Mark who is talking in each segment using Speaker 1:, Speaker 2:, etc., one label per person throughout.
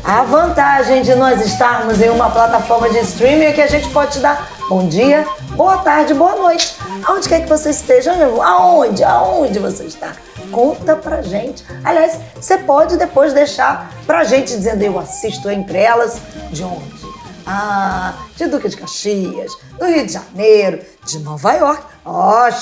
Speaker 1: A vantagem de nós estarmos em uma plataforma de streaming é que a gente pode te dar bom dia, boa tarde, boa noite. Aonde quer que você esteja, aonde você está? Conta pra gente. Aliás, você pode depois deixar pra gente dizendo: eu assisto Entre Elas. De onde? De Duque de Caxias, do Rio de Janeiro, de Nova York.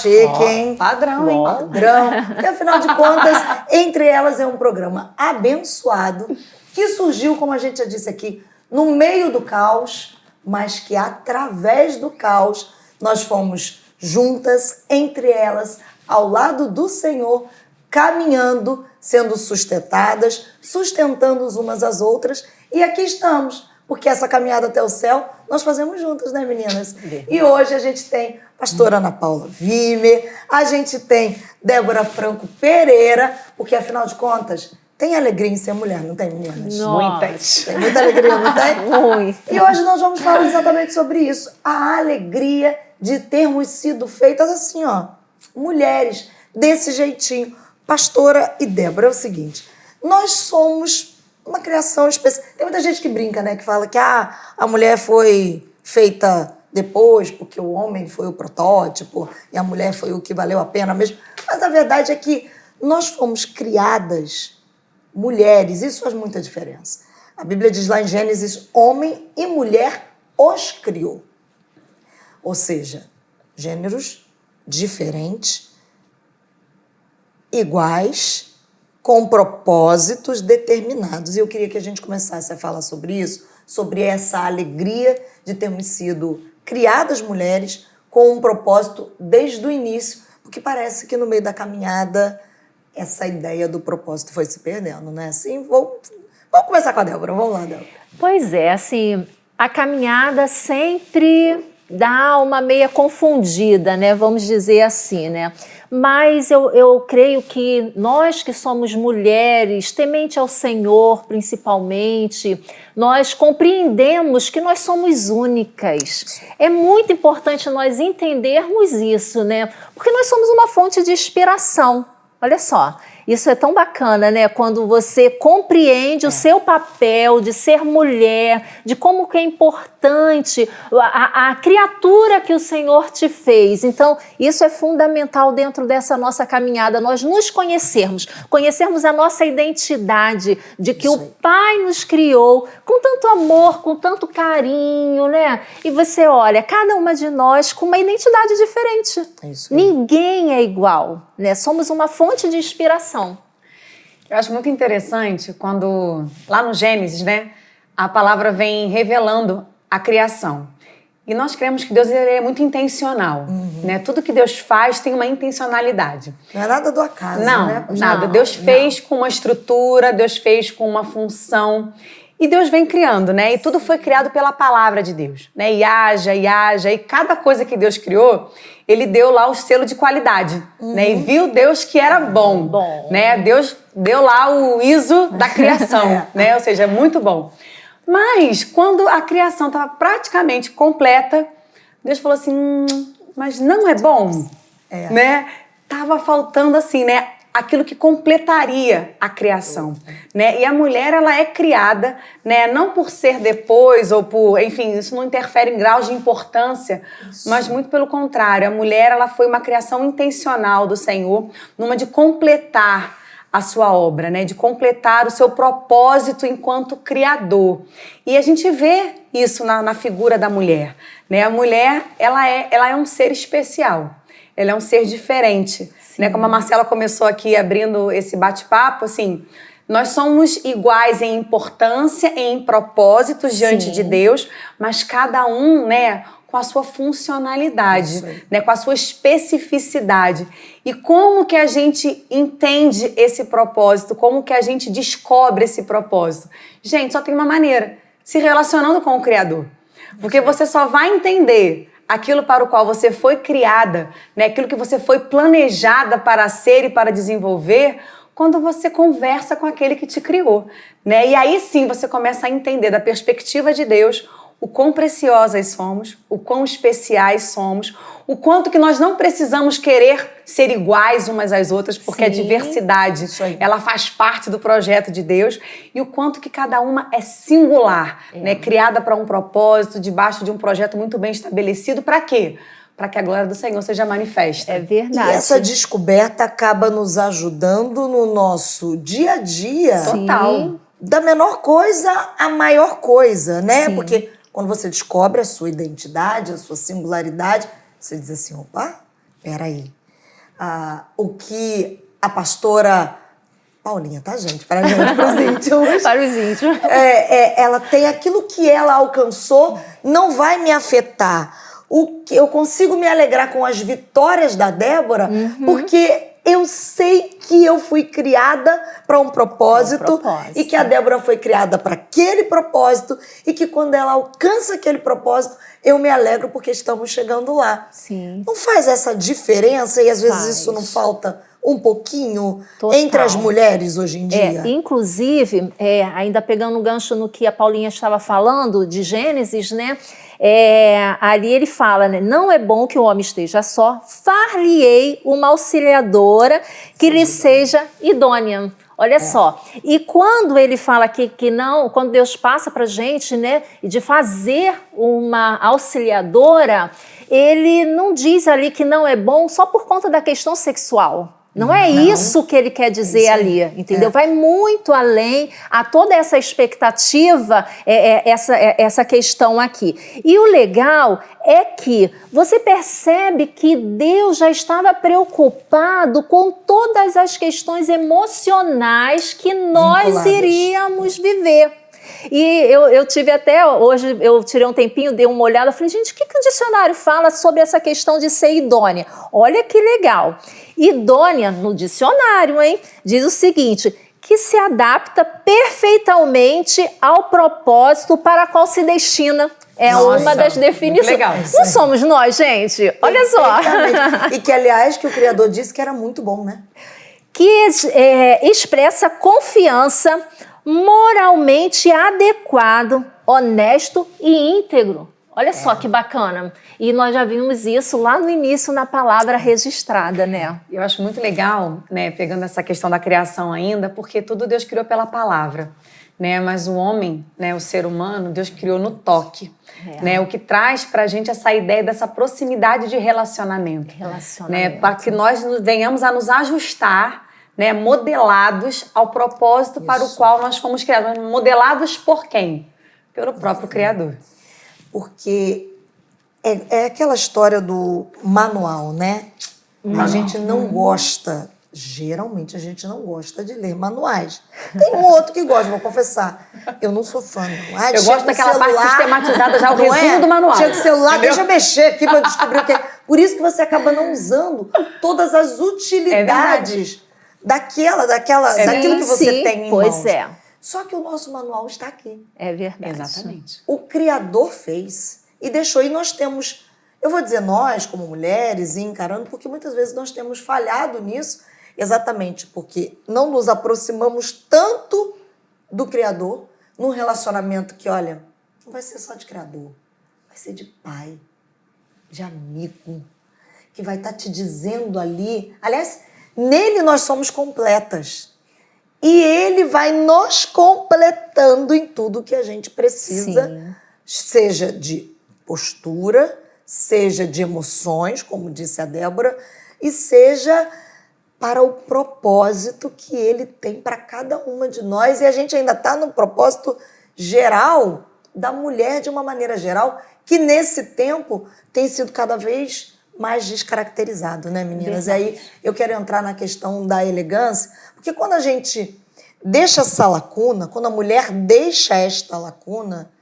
Speaker 1: Chique, hein?
Speaker 2: Padrão, hein?
Speaker 1: Padrão. E afinal de contas, Entre Elas é um programa abençoado que surgiu, como a gente já disse aqui, no meio do caos, mas que através do caos nós fomos juntas, entre elas, ao lado do Senhor, caminhando, sendo sustentadas, sustentando umas às outras. E aqui estamos, porque essa caminhada até o céu nós fazemos juntas, né, meninas? E hoje a gente tem pastora Ana Paula Vimer, a gente tem Débora Franco Pereira, porque afinal de contas tem alegria em ser mulher, não tem, meninas?
Speaker 2: Muitas.
Speaker 1: Tem muita alegria, não tem?
Speaker 2: Muito.
Speaker 1: E hoje nós vamos falar exatamente sobre isso. A alegria de termos sido feitas assim, mulheres, desse jeitinho. Pastora e Débora, é o seguinte, nós somos uma criação especial. Tem muita gente que brinca, né? Que fala que a mulher foi feita depois, porque o homem foi o protótipo e a mulher foi o que valeu a pena mesmo. Mas a verdade é que nós fomos criadas mulheres, isso faz muita diferença. A Bíblia diz lá em Gênesis: homem e mulher os criou. Ou seja, gêneros diferentes, iguais, com propósitos determinados. E eu queria que a gente começasse a falar sobre isso, sobre essa alegria de termos sido criadas mulheres com um propósito desde o início, porque parece que no meio da caminhada essa ideia do propósito foi se perdendo, né? Assim, vamos começar com a Débora. Vamos lá, Débora.
Speaker 2: Pois é, assim, a caminhada sempre dá uma meia confundida, né? Vamos dizer assim, né? Mas eu creio que nós que somos mulheres, temente ao Senhor principalmente, nós compreendemos que nós somos únicas. É muito importante nós entendermos isso, né? Porque nós somos uma fonte de inspiração. Olha só, isso é tão bacana, né? Quando você compreende o seu papel de ser mulher, de como que é importante a criatura que o Senhor te fez. Então, isso é fundamental dentro dessa nossa caminhada, nós nos conhecermos a nossa identidade, de que o Pai nos criou com tanto amor, com tanto carinho, né? E você olha, cada uma de nós com uma identidade diferente. Ninguém é igual, né? Somos uma fonte de inspiração.
Speaker 3: Eu acho muito interessante quando, lá no Gênesis, né, a palavra vem revelando a criação. E nós cremos que Deus ele é muito intencional, né? Tudo que Deus faz tem uma intencionalidade.
Speaker 1: Não é nada do acaso,
Speaker 3: não,
Speaker 1: né?
Speaker 3: Nada. Deus fez com uma estrutura, Deus fez com uma função. E Deus vem criando, né? E tudo foi criado pela palavra de Deus, né? E haja. E cada coisa que Deus criou, Ele deu lá o selo de qualidade, né? E viu Deus que era bom, né? Deus deu lá o ISO da criação, né? Ou seja, é muito bom. Mas, quando a criação estava praticamente completa, Deus falou assim, mas não é bom, né? Tava faltando assim, né? Aquilo que completaria a criação, né? E a mulher, ela é criada, né? Não por ser depois ou por... Enfim, isso não interfere em graus de importância, mas muito pelo contrário. A mulher, ela foi uma criação intencional do Senhor, numa de completar a sua obra, né? De completar o seu propósito enquanto criador. E a gente vê isso na figura da mulher, né? A mulher, ela é um ser especial. Ela é um ser diferente, né? Como a Marcela começou aqui abrindo esse bate-papo, assim, nós somos iguais em importância, em propósitos diante de Deus, mas cada um, né, com a sua funcionalidade, né, com a sua especificidade. E como que a gente entende esse propósito? Como que a gente descobre esse propósito? Gente, só tem uma maneira, se relacionando com o Criador. Porque você só vai entender aquilo para o qual você foi criada, né? Aquilo que você foi planejada para ser e para desenvolver, quando você conversa com aquele que te criou, né? E aí sim você começa a entender da perspectiva de Deus o quão preciosas somos, o quão especiais somos, o quanto que nós não precisamos querer ser iguais umas às outras, porque a diversidade, ela faz parte do projeto de Deus, e o quanto que cada uma é singular, né? Criada para um propósito, debaixo de um projeto muito bem estabelecido. Para quê? Para que a glória do Senhor seja manifesta.
Speaker 2: É verdade.
Speaker 1: E essa descoberta acaba nos ajudando no nosso dia a dia.
Speaker 3: Total.
Speaker 1: Da menor coisa à maior coisa, né?
Speaker 2: Sim.
Speaker 1: Porque quando você descobre a sua identidade, a sua singularidade, você diz assim, opa, peraí. O que a pastora Paulinha, tá, gente? Para os íntimos.
Speaker 2: Para os íntimos.
Speaker 1: Ela tem aquilo que ela alcançou, não vai me afetar. Eu consigo me alegrar com as vitórias da Débora, porque eu sei que eu fui criada para um propósito, e que a Débora foi criada para aquele propósito, e que quando ela alcança aquele propósito, eu me alegro porque estamos chegando lá.
Speaker 2: Sim.
Speaker 1: Não faz essa diferença e às vezes isso não falta um pouquinho entre as mulheres hoje em dia?
Speaker 2: Inclusive, ainda pegando um gancho no que a Paulinha estava falando de Gênesis, né? Ali ele fala, né? Não é bom que o homem esteja só, far-lhe-ei uma auxiliadora que lhe seja idônea. Olha só, e quando ele fala aqui que não, quando Deus passa pra gente, né, de fazer uma auxiliadora, ele não diz ali que não é bom só por conta da questão sexual. Não é isso que ele quer dizer ali, entendeu? Vai muito além a toda essa expectativa, essa questão aqui. E o legal é que você percebe que Deus já estava preocupado com todas as questões emocionais que nós iríamos viver. E eu tive até, hoje eu tirei um tempinho, dei uma olhada, falei, gente, o que o dicionário fala sobre essa questão de ser idônea? Olha que legal. Idônea, no dicionário, hein, diz o seguinte, que se adapta perfeitamente ao propósito para qual se destina. Uma das definições.
Speaker 3: Legal.
Speaker 2: Não somos nós, gente? Olha só.
Speaker 1: E que, aliás, que o Criador disse que era muito bom, né?
Speaker 2: Que expressa confiança, moralmente adequado, honesto e íntegro. Olha só que bacana. E nós já vimos isso lá no início na palavra registrada, né?
Speaker 3: Eu acho muito legal, né, pegando essa questão da criação ainda, porque tudo Deus criou pela palavra, né? Mas o homem, né, o ser humano, Deus criou no toque, né? O que traz pra gente essa ideia dessa proximidade de relacionamento. Né? Para que nós venhamos a nos ajustar, né, modelados ao propósito para o qual nós fomos criados. Modelados por quem? Pelo próprio Criador.
Speaker 1: Porque é aquela história do manual, né? A gente não gosta, geralmente a gente não gosta de ler manuais. Tem um outro que gosta, vou confessar. Eu não sou fã.
Speaker 3: Eu gosto daquela parte sistematizada, já o resumo do manual.
Speaker 1: Chega o celular, deixa eu mexer aqui para descobrir o que é. Por isso que você acaba não usando todas as utilidades daquilo que você tem em mãos.
Speaker 2: Pois é.
Speaker 1: Só que o nosso manual está aqui.
Speaker 2: É verdade.
Speaker 3: Exatamente.
Speaker 1: O Criador fez e deixou. E nós temos, eu vou dizer nós, como mulheres, encarando, porque muitas vezes nós temos falhado nisso, exatamente porque não nos aproximamos tanto do Criador num relacionamento que, olha, não vai ser só de Criador, vai ser de pai, de amigo, que vai estar te dizendo ali. Aliás, nele nós somos completas. E ele vai nos completando em tudo que a gente precisa, seja de postura, seja de emoções, como disse a Débora, e seja para o propósito que ele tem para cada uma de nós. E a gente ainda está no propósito geral da mulher, de uma maneira geral, que nesse tempo tem sido cada vez mais descaracterizado, né, meninas? Verdade. E aí eu quero entrar na questão da elegância, porque quando a gente deixa essa lacuna, quando a mulher deixa esta lacuna,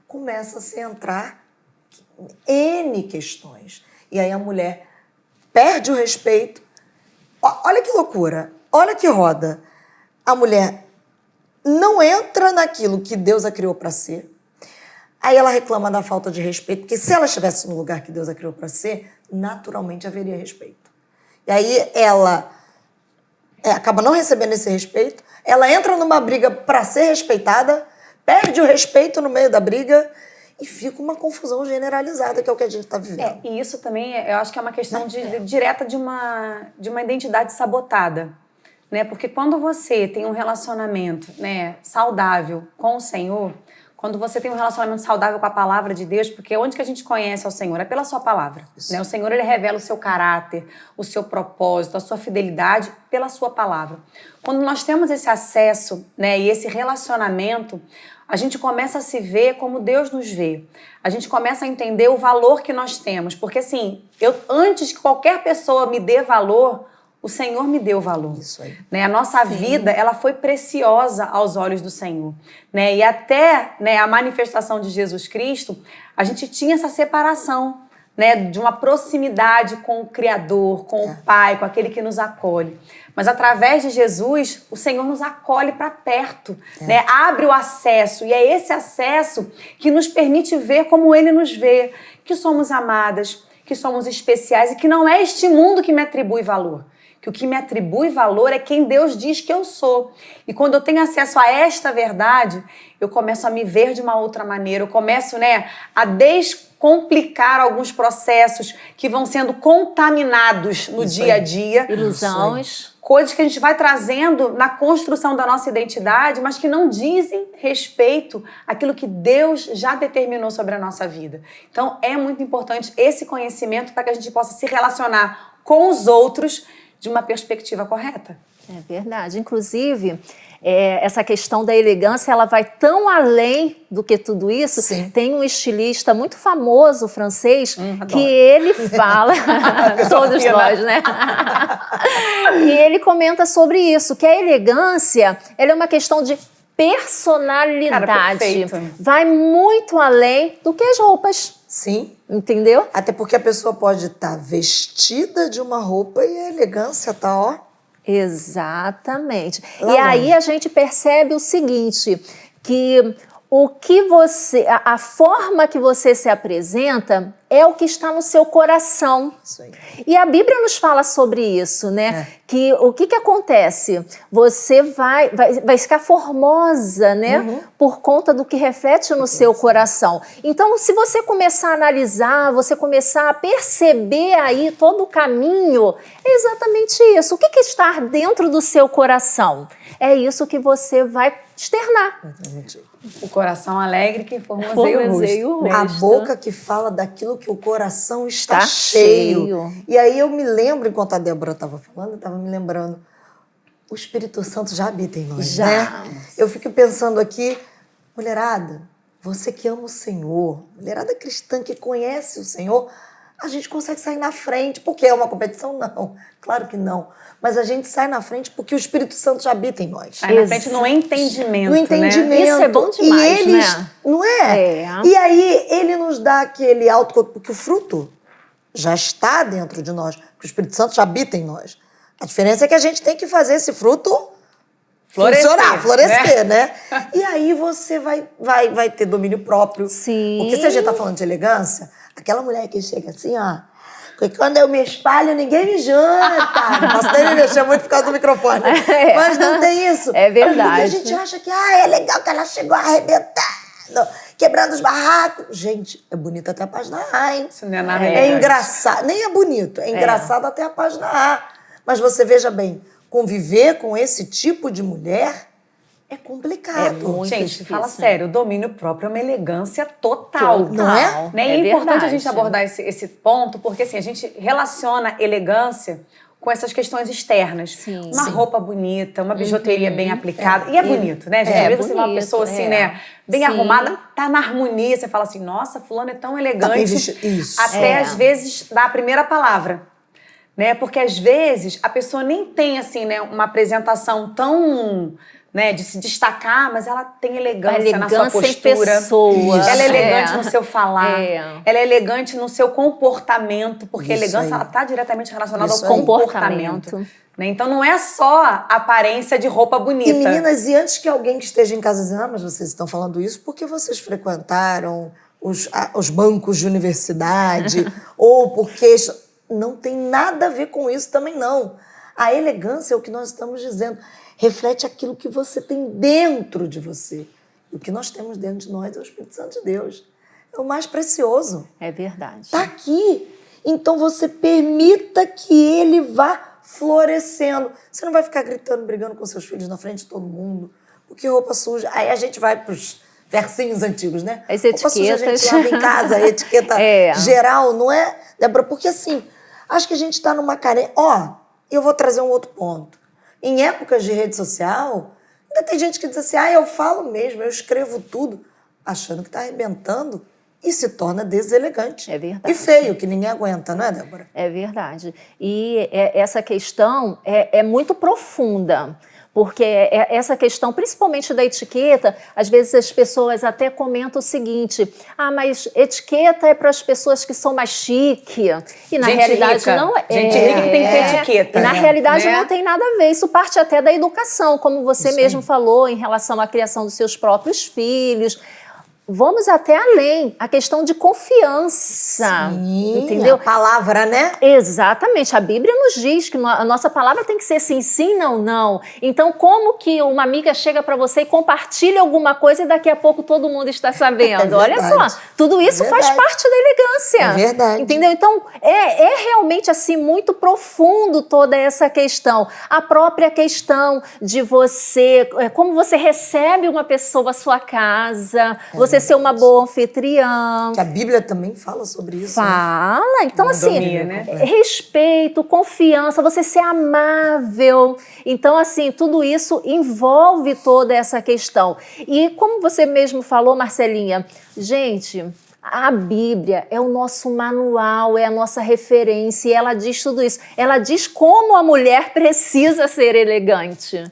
Speaker 1: começa a se entrar N questões. E aí a mulher perde o respeito. Olha que loucura, olha que roda. A mulher não entra naquilo que Deus a criou para ser. Aí ela reclama da falta de respeito, porque se ela estivesse no lugar que Deus a criou para ser, naturalmente haveria respeito. E aí ela acaba não recebendo esse respeito, ela entra numa briga para ser respeitada, perde o respeito no meio da briga e fica uma confusão generalizada, que é o que a gente está vivendo.
Speaker 3: E isso também, eu acho que é uma questão direta de uma identidade sabotada, né? Porque quando você tem um relacionamento, né, saudável com o Senhor, quando você tem um relacionamento saudável com a palavra de Deus, porque onde que a gente conhece ao Senhor? É pela sua palavra, né? O Senhor, ele revela o seu caráter, o seu propósito, a sua fidelidade pela sua palavra. Quando nós temos esse acesso, né, e esse relacionamento, a gente começa a se ver como Deus nos vê. A gente começa a entender o valor que nós temos. Porque assim, antes que qualquer pessoa me dê valor, o Senhor me deu valor.
Speaker 1: Isso aí.
Speaker 3: Né? A nossa vida, ela foi preciosa aos olhos do Senhor. Né? E até, né, a manifestação de Jesus Cristo, a gente tinha essa separação, né, de uma proximidade com o Criador, com o Pai, com aquele que nos acolhe. Mas através de Jesus, o Senhor nos acolhe para perto, né? Abre o acesso, e é esse acesso que nos permite ver como Ele nos vê, que somos amadas, que somos especiais e que não é este mundo que me atribui valor. Que o que me atribui valor é quem Deus diz que eu sou. E quando eu tenho acesso a esta verdade, eu começo a me ver de uma outra maneira, eu começo, né, a descomplicar alguns processos que vão sendo contaminados no dia a dia.
Speaker 2: Ilusões.
Speaker 3: Coisas que a gente vai trazendo na construção da nossa identidade, mas que não dizem respeito àquilo que Deus já determinou sobre a nossa vida. Então, é muito importante esse conhecimento para que a gente possa se relacionar com os outros de uma perspectiva correta.
Speaker 2: É verdade. Inclusive, essa questão da elegância, ela vai tão além do que tudo isso.
Speaker 1: Sim.
Speaker 2: Tem um estilista muito famoso, francês,
Speaker 3: Adoro.
Speaker 2: que ele fala, todos nós, né? E ele comenta sobre isso, que a elegância, ela é uma questão de personalidade.
Speaker 3: Cara, perfeito.
Speaker 2: Vai muito além do que as roupas.
Speaker 1: Sim.
Speaker 2: Entendeu?
Speaker 1: Até porque a pessoa pode estar vestida de uma roupa e a elegância tá, ó.
Speaker 2: Exatamente.
Speaker 1: Lá
Speaker 2: e aí
Speaker 1: longe.
Speaker 2: a gente percebe o seguinte, que o que você, a forma que você se apresenta é o que está no seu coração.
Speaker 1: Isso aí.
Speaker 2: E a Bíblia nos fala sobre isso, né? Que o que acontece? Você vai ficar formosa, né? Por conta do que reflete no seu coração. Então, se você começar a analisar, você começar a perceber aí todo o caminho, é exatamente isso. O que está dentro do seu coração? É isso que você vai externar.
Speaker 3: O coração alegre que formoseia o rosto.
Speaker 1: A boca que fala daquilo que o coração está cheio. E aí eu me lembro, enquanto a Débora estava falando, eu estava me lembrando, o Espírito Santo já habita em nós, né? Eu fico pensando aqui, mulherada, você que ama o Senhor, mulherada cristã que conhece o Senhor, a gente consegue sair na frente. Porque é uma competição? Não, claro que não. Mas a gente sai na frente porque o Espírito Santo já habita em nós.
Speaker 3: Sai na frente no entendimento,
Speaker 1: no entendimento.
Speaker 2: Né? Isso é bom demais,
Speaker 1: e eles,
Speaker 2: né?
Speaker 1: Não é? E aí ele nos dá aquele autocontrole, porque o fruto já está dentro de nós, porque o Espírito Santo já habita em nós. A diferença é que a gente tem que fazer esse fruto florescer, né? E aí você vai ter domínio próprio.
Speaker 2: Sim.
Speaker 1: Porque se a gente tá falando de elegância, aquela mulher que chega assim, ó, porque quando eu me espalho, ninguém me janta. Não posso nem me mexer muito por causa do microfone. Mas não tem isso.
Speaker 2: É verdade.
Speaker 1: Porque a gente acha que é legal que ela chegou arrebentando, quebrando os barracos. Gente, é bonito até a página A, hein?
Speaker 3: Isso não é nada
Speaker 1: engraçado. Nem é bonito, é engraçado até a página A. Mas você veja bem, conviver com esse tipo de mulher é complicado.
Speaker 2: É muito
Speaker 3: gente,
Speaker 2: difícil,
Speaker 3: fala
Speaker 2: né?
Speaker 3: sério, o domínio próprio é uma elegância total.
Speaker 1: Não é?
Speaker 3: Né?
Speaker 2: É
Speaker 3: E é importante
Speaker 2: verdade.
Speaker 3: a gente abordar esse ponto, porque assim, a gente relaciona elegância com essas questões externas.
Speaker 2: Sim.
Speaker 3: Uma roupa bonita, uma bijuteria bem aplicada. E é bonito, né, gente? Às vezes você vê uma
Speaker 2: bonito,
Speaker 3: pessoa assim,
Speaker 2: é.
Speaker 3: né, bem
Speaker 2: Sim.
Speaker 3: arrumada, tá na harmonia. Você fala assim, nossa, fulano é tão elegante.
Speaker 1: Isso.
Speaker 3: Até às vezes dá a primeira palavra. Né? Porque às vezes a pessoa nem tem assim, né, uma apresentação tão, né, de se destacar, mas ela tem elegância na sua postura.
Speaker 2: Em pessoa.
Speaker 3: Ela é elegante no seu falar.
Speaker 2: É.
Speaker 3: Ela é elegante no seu comportamento, porque a
Speaker 1: Isso
Speaker 3: elegância
Speaker 1: aí.
Speaker 3: está diretamente relacionada
Speaker 1: Isso
Speaker 3: ao
Speaker 1: aí.
Speaker 3: comportamento. Né? Então não é só a aparência de roupa bonita.
Speaker 1: E meninas, e antes que alguém que esteja em casa dizendo, mas vocês estão falando isso porque vocês frequentaram os bancos de universidade, ou porque... Não tem nada a ver com isso também, não. A elegância é o que nós estamos dizendo. Reflete aquilo que você tem dentro de você. E o que nós temos dentro de nós é o Espírito Santo de Deus. é o mais precioso.
Speaker 2: É verdade.
Speaker 1: Está aqui. Então você permita que ele vá florescendo. Você não vai ficar gritando, brigando com seus filhos na frente de todo mundo. Porque roupa suja. Aí a gente vai para os versinhos antigos, né?
Speaker 2: As
Speaker 1: roupa suja a gente
Speaker 2: etiquetas.
Speaker 1: lava em casa, a etiqueta geral, não é, Débora? Porque assim, acho que a gente está numa carência. Eu vou trazer um outro ponto. Em épocas de rede social, ainda tem gente que diz assim, eu falo mesmo, eu escrevo tudo, achando que está arrebentando. E se torna deselegante.
Speaker 2: É verdade.
Speaker 1: E feio, que ninguém aguenta, não é, Débora?
Speaker 2: É verdade. E essa questão é muito profunda, porque essa questão, principalmente da etiqueta, às vezes as pessoas até comentam o seguinte, mas etiqueta é para as pessoas que são mais chique. E na
Speaker 3: gente
Speaker 2: realidade
Speaker 3: rica.
Speaker 2: não é.
Speaker 3: Gente rica que tem que ter etiqueta.
Speaker 2: E na realidade
Speaker 3: né?
Speaker 2: não tem nada a ver. Isso parte até da educação, como você mesmo falou, em relação à criação dos seus próprios filhos. Vamos até além, a questão de confiança, entendeu?
Speaker 1: A palavra, né?
Speaker 2: Exatamente, a Bíblia nos diz que a nossa palavra tem que ser sim, sim, não, não. Então, como que uma amiga chega para você e compartilha alguma coisa e daqui a pouco todo mundo está sabendo? Olha só, tudo isso faz parte da elegância.
Speaker 1: É verdade.
Speaker 2: Entendeu? Então, é realmente assim muito profundo toda essa questão. A própria questão de você, como você recebe uma pessoa à sua casa, você ser uma boa anfitriã.
Speaker 1: Que a Bíblia também fala sobre isso.
Speaker 2: Fala. Né? Então, assim,
Speaker 3: né?
Speaker 2: respeito, confiança, você ser amável. Então, assim, tudo isso envolve toda essa questão. E como você mesmo falou, Marcelinha, gente, a Bíblia é o nosso manual, é a nossa referência, e ela diz tudo isso. Ela diz como a mulher precisa ser elegante.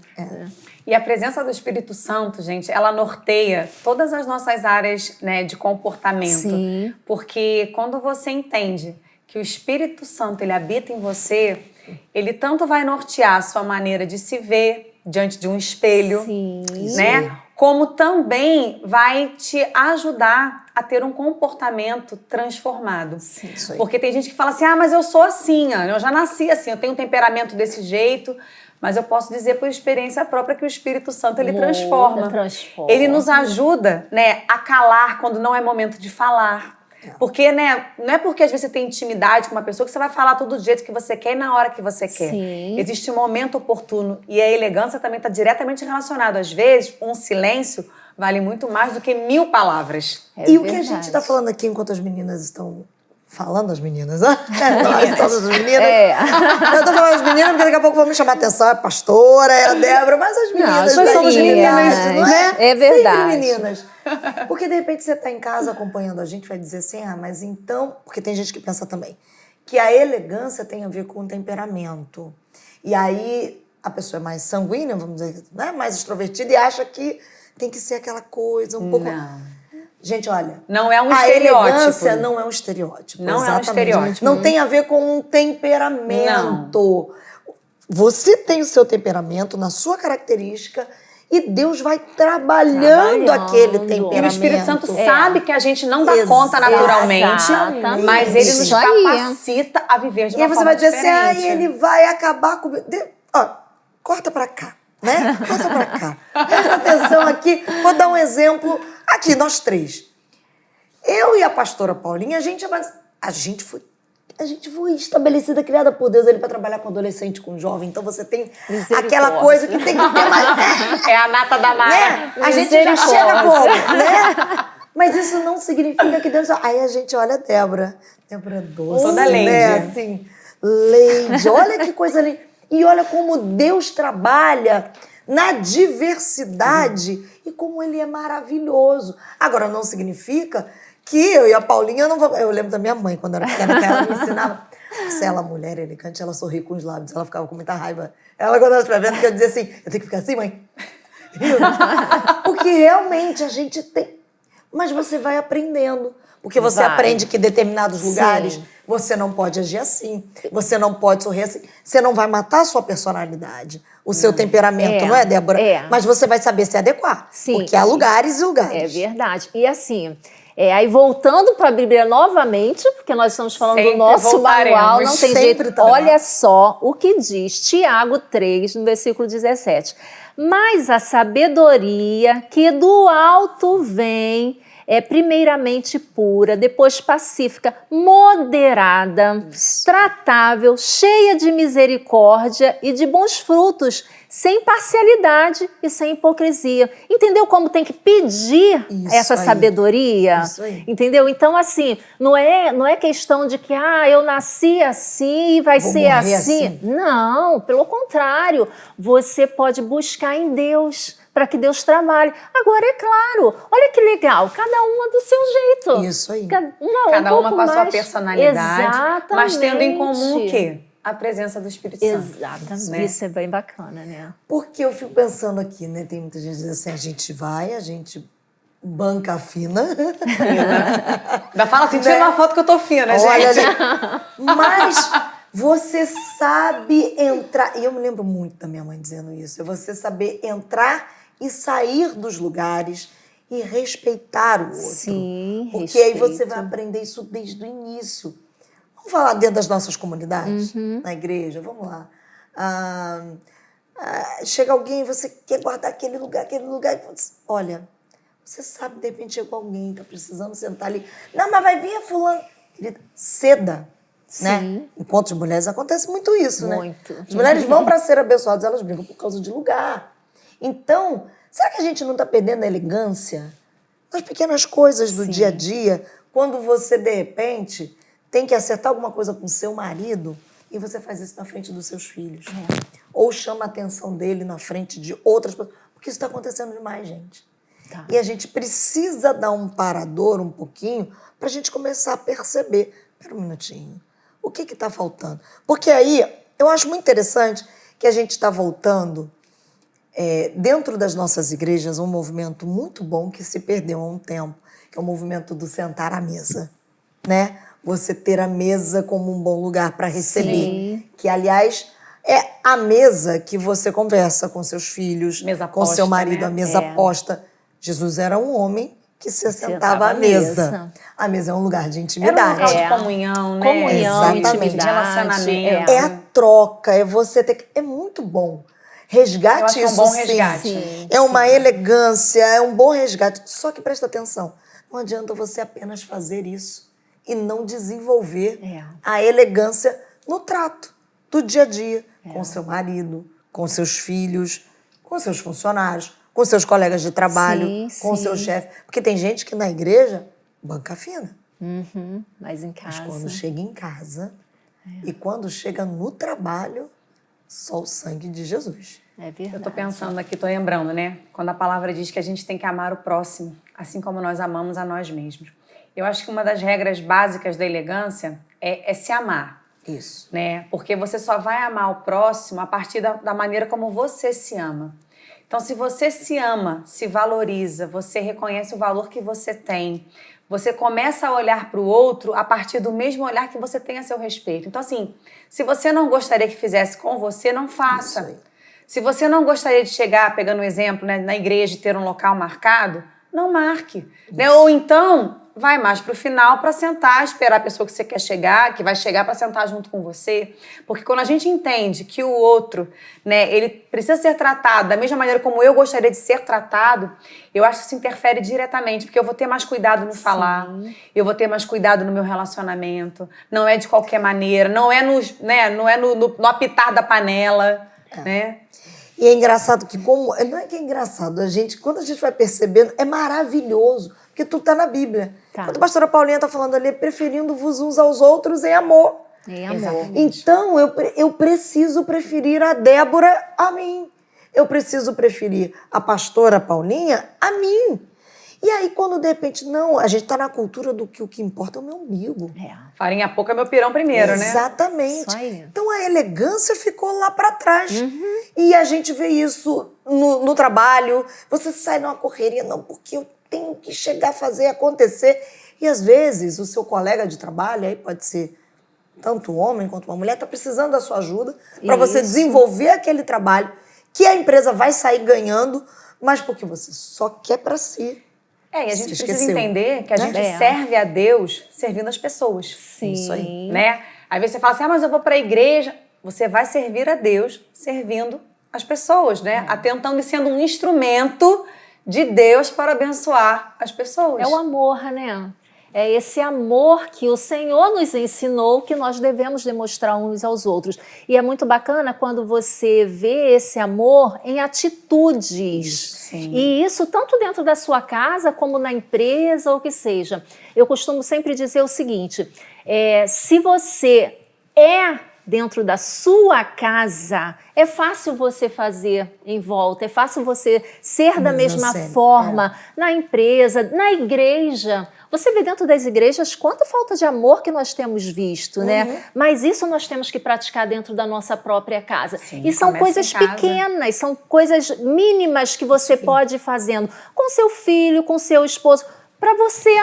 Speaker 3: E a presença do Espírito Santo, gente, ela norteia todas as nossas áreas, né, de comportamento.
Speaker 2: Sim.
Speaker 3: Porque quando você entende que o Espírito Santo, ele habita em você, ele tanto vai nortear a sua maneira de se ver diante de um espelho,
Speaker 2: Sim.
Speaker 3: né? Como também vai te ajudar a ter um comportamento transformado.
Speaker 1: Sim, isso aí.
Speaker 3: Porque tem gente que fala assim, mas eu sou assim, eu já nasci assim, eu tenho um temperamento desse jeito. Mas eu posso dizer por experiência própria que o Espírito Santo, ele transforma. Ele nos ajuda, né, a calar quando não é momento de falar. Porque, né, não é porque às vezes você tem intimidade com uma pessoa que você vai falar tudo do jeito que você quer e na hora que você quer.
Speaker 2: Sim.
Speaker 3: Existe um momento oportuno. E a elegância também está diretamente relacionada. Às vezes, um silêncio vale muito mais do que 1000 palavras.
Speaker 1: E o que a gente está falando aqui enquanto as meninas estão... Falando as meninas, né? Todas as meninas. Eu tô falando as meninas porque daqui a pouco vão me chamar a atenção. É a pastora, é a Débora, mas as meninas.
Speaker 2: Nós somos meninas,
Speaker 1: não é?
Speaker 2: É verdade.
Speaker 1: Sempre meninas. Porque de repente você tá em casa acompanhando a gente, vai dizer assim, mas então... Porque tem gente que pensa também que a elegância tem a ver com o temperamento. E aí a pessoa é mais sanguínea, vamos dizer, né? Mais extrovertida e acha que tem que ser aquela coisa um pouco... Gente, olha...
Speaker 3: Não é um
Speaker 1: estereótipo. A elegância
Speaker 3: estereótipo.
Speaker 1: não é um estereótipo.
Speaker 3: Não
Speaker 1: exatamente.
Speaker 3: É um estereótipo.
Speaker 1: Não tem a ver com um temperamento. Não. Você tem o seu temperamento na sua característica e Deus vai trabalhando aquele temperamento.
Speaker 3: E o Espírito Santo sabe que a gente não dá conta naturalmente, mas ele nos capacita a viver de uma forma diferente. E aí você vai dizer assim,
Speaker 1: ele vai acabar com... Corta pra cá, né? Corta pra cá. Presta atenção aqui. Vou dar um exemplo... Aqui, nós três. Eu e a pastora Paulinha, a gente foi estabelecida, criada por Deus ali para trabalhar com adolescente, com jovem. Então você tem aquela coisa que tem que ter mais...
Speaker 3: É a nata da Mara.
Speaker 1: Né? A gente já chega como, né? Mas isso não significa que Deus... Aí a gente olha a Débora. Débora doce,
Speaker 3: toda lady.
Speaker 1: Né? Assim, lady. Olha que coisa linda. E olha como Deus trabalha na diversidade e como ele é maravilhoso. Agora, não significa que eu e a Paulinha não vamos... Eu lembro da minha mãe, quando eu era pequena, que ela me ensinava. Se ela, mulher elegante, ela sorria com os lábios, ela ficava com muita raiva. Ela, quando ela estiver vendo, quer dizer assim, eu tenho que ficar assim, mãe? Porque realmente a gente tem... Mas você vai aprendendo. Porque você aprende que em determinados lugares você não pode agir assim, você não pode sorrir assim, você não vai matar a sua personalidade, o seu temperamento, não é, Débora? Mas você vai saber se adequar.
Speaker 2: Sim.
Speaker 1: Porque há lugares e lugares.
Speaker 2: É verdade. E assim, aí voltando para a Bíblia novamente, porque nós estamos falando do nosso manual, não tem jeito. Olha só o que diz Tiago 3, no versículo 17. Mas a sabedoria que do alto vem é primeiramente pura, depois pacífica, moderada, tratável, cheia de misericórdia e de bons frutos, sem parcialidade e sem hipocrisia. Entendeu como tem que pedir
Speaker 1: Isso
Speaker 2: essa
Speaker 1: aí.
Speaker 2: sabedoria?
Speaker 1: Isso aí.
Speaker 2: Entendeu? Então, assim, não é questão de que eu nasci assim e vai
Speaker 1: Vou
Speaker 2: ser
Speaker 1: morrer
Speaker 2: assim.
Speaker 1: assim.
Speaker 2: Não, pelo contrário, você pode buscar em Deus para que Deus trabalhe. Agora, é claro, olha que legal, cada uma do seu jeito.
Speaker 1: Isso aí.
Speaker 3: Cada uma com a sua personalidade,
Speaker 2: Exatamente.
Speaker 3: mas tendo em comum o quê? A presença do Espírito Santo.
Speaker 2: Exatamente.
Speaker 3: Né?
Speaker 2: Isso é bem bacana, né?
Speaker 1: Porque eu fico pensando aqui, né? Tem muita gente que diz assim, a gente banca fina.
Speaker 3: Ainda fala assim, tira uma foto que eu tô fina,
Speaker 1: Olha
Speaker 3: gente.
Speaker 1: ali. Mas você sabe entrar... E eu me lembro muito da minha mãe dizendo isso. É você saber entrar e sair dos lugares e respeitar o outro.
Speaker 2: Sim,
Speaker 1: Porque aí você
Speaker 2: respeito.
Speaker 1: vai aprender isso desde o início. Vamos falar dentro das nossas comunidades? Na igreja, vamos lá. Chega alguém e você quer guardar aquele lugar. Olha, você sabe, de repente chegou alguém, está precisando sentar ali. Não, mas vai vir a fulana. Querida, ceda. Né?
Speaker 2: Sim.
Speaker 1: Enquanto as mulheres acontece muito isso,
Speaker 2: Muito.
Speaker 1: né? As mulheres vão para ser abençoadas, elas brigam por causa de lugar. Então, será que a gente não está perdendo a elegância nas pequenas coisas do dia a dia, quando você, de repente, tem que acertar alguma coisa com seu marido e você faz isso na frente dos seus filhos? Ou chama a atenção dele na frente de outras pessoas. Porque isso está acontecendo demais, gente.
Speaker 2: Tá.
Speaker 1: E a gente precisa dar um parador um pouquinho para a gente começar a perceber. Espera um minutinho. O que está faltando? Porque aí, eu acho muito interessante que a gente está voltando, dentro das nossas igrejas, um movimento muito bom que se perdeu há um tempo, que é o movimento do sentar à mesa, né? Você ter a mesa como um bom lugar para receber.
Speaker 2: Sim.
Speaker 1: Que, aliás, é a mesa que você conversa com seus filhos,
Speaker 3: Mesa
Speaker 1: com
Speaker 3: posta,
Speaker 1: seu marido,
Speaker 3: né?
Speaker 1: a mesa posta. Jesus era um homem que se sentava à mesa. A mesa é um lugar de
Speaker 3: Era um
Speaker 1: intimidade.
Speaker 3: local de comunhão, né?
Speaker 2: Comunhão,
Speaker 1: Exatamente.
Speaker 3: De
Speaker 2: intimidade.
Speaker 3: relacionamento.
Speaker 1: É a troca, é você ter... É muito bom. Resgate,
Speaker 3: Eu acho que é um
Speaker 1: isso
Speaker 3: bom
Speaker 1: sim.
Speaker 3: resgate.
Speaker 2: Sim,
Speaker 1: É uma elegância, é um bom resgate. Só que presta atenção, não adianta você apenas fazer isso e não desenvolver a elegância no trato do dia a dia, com seu marido, com seus filhos, com seus funcionários, com seus colegas de trabalho, com seu chefe. Porque tem gente que na igreja banca fina.
Speaker 2: Mas em
Speaker 1: Mas
Speaker 2: casa.
Speaker 1: quando chega em casa e quando chega no trabalho, só o sangue de Jesus.
Speaker 2: É verdade.
Speaker 3: Eu tô pensando aqui, tô lembrando, né? Quando a palavra diz que a gente tem que amar o próximo, assim como nós amamos a nós mesmos. Eu acho que uma das regras básicas da elegância é se amar.
Speaker 1: Isso.
Speaker 3: Né? Porque você só vai amar o próximo a partir da maneira como você se ama. Então, se você se ama, se valoriza, você reconhece o valor que você tem, você começa a olhar para o outro a partir do mesmo olhar que você tem a seu respeito. Então, assim, se você não gostaria que fizesse com você, não faça.
Speaker 1: Isso aí.
Speaker 3: Se você não gostaria de chegar, pegando um exemplo, né, na igreja e ter um local marcado, não marque. Né? Ou então, vai mais para o final para sentar, esperar a pessoa que você quer chegar, que vai chegar para sentar junto com você. Porque quando a gente entende que o outro, né, ele precisa ser tratado da mesma maneira como eu gostaria de ser tratado, eu acho que isso interfere diretamente, porque eu vou ter mais cuidado no falar, eu vou ter mais cuidado no meu relacionamento, não é de qualquer maneira, não é no apitar da panela, né?
Speaker 1: E é engraçado que não é que é engraçado, quando a gente vai percebendo, é maravilhoso, porque tudo está na Bíblia.
Speaker 2: Tá.
Speaker 1: Quando a pastora Paulinha está falando ali, preferindo-vos uns aos outros em amor.
Speaker 2: Em amor.
Speaker 3: Exatamente.
Speaker 1: Então, eu preciso preferir a Débora a mim. Eu preciso preferir a pastora Paulinha a mim. E aí, quando de repente, não, a gente está na cultura do que o que importa é o meu umbigo.
Speaker 3: Farinha pouca é meu pirão primeiro, né?
Speaker 1: Exatamente.
Speaker 2: Isso aí.
Speaker 1: Então a elegância ficou lá para trás. E a gente vê isso no trabalho. Você sai numa correria, não, porque eu tenho que chegar a fazer acontecer. E às vezes o seu colega de trabalho, aí pode ser tanto um homem quanto uma mulher, está precisando da sua ajuda para você desenvolver aquele trabalho que a empresa vai sair ganhando, mas porque você só quer para si.
Speaker 3: E a gente
Speaker 1: Se
Speaker 3: precisa
Speaker 1: esqueceu,
Speaker 3: entender que a
Speaker 1: né?
Speaker 3: gente serve a Deus servindo as pessoas.
Speaker 2: Sim.
Speaker 1: Isso aí.
Speaker 3: Né? Às vezes você fala assim, mas eu vou para a igreja. Você vai servir a Deus servindo as pessoas, né? Atentando e sendo um instrumento de Deus para abençoar as pessoas.
Speaker 2: É o amor, né? É esse amor que o Senhor nos ensinou que nós devemos demonstrar uns aos outros. E é muito bacana quando você vê esse amor em atitudes.
Speaker 3: Sim.
Speaker 2: E isso tanto dentro da sua casa como na empresa ou o que seja. Eu costumo sempre dizer o seguinte, se você dentro da sua casa, é fácil você fazer em volta, é fácil você ser da mesma forma na empresa, na igreja. Você vê dentro das igrejas quanta falta de amor que nós temos visto, né? Mas isso nós temos que praticar dentro da nossa própria casa.
Speaker 3: Sim,
Speaker 2: e são coisas pequenas, são coisas mínimas que você pode ir fazendo com seu filho, com seu esposo, para você.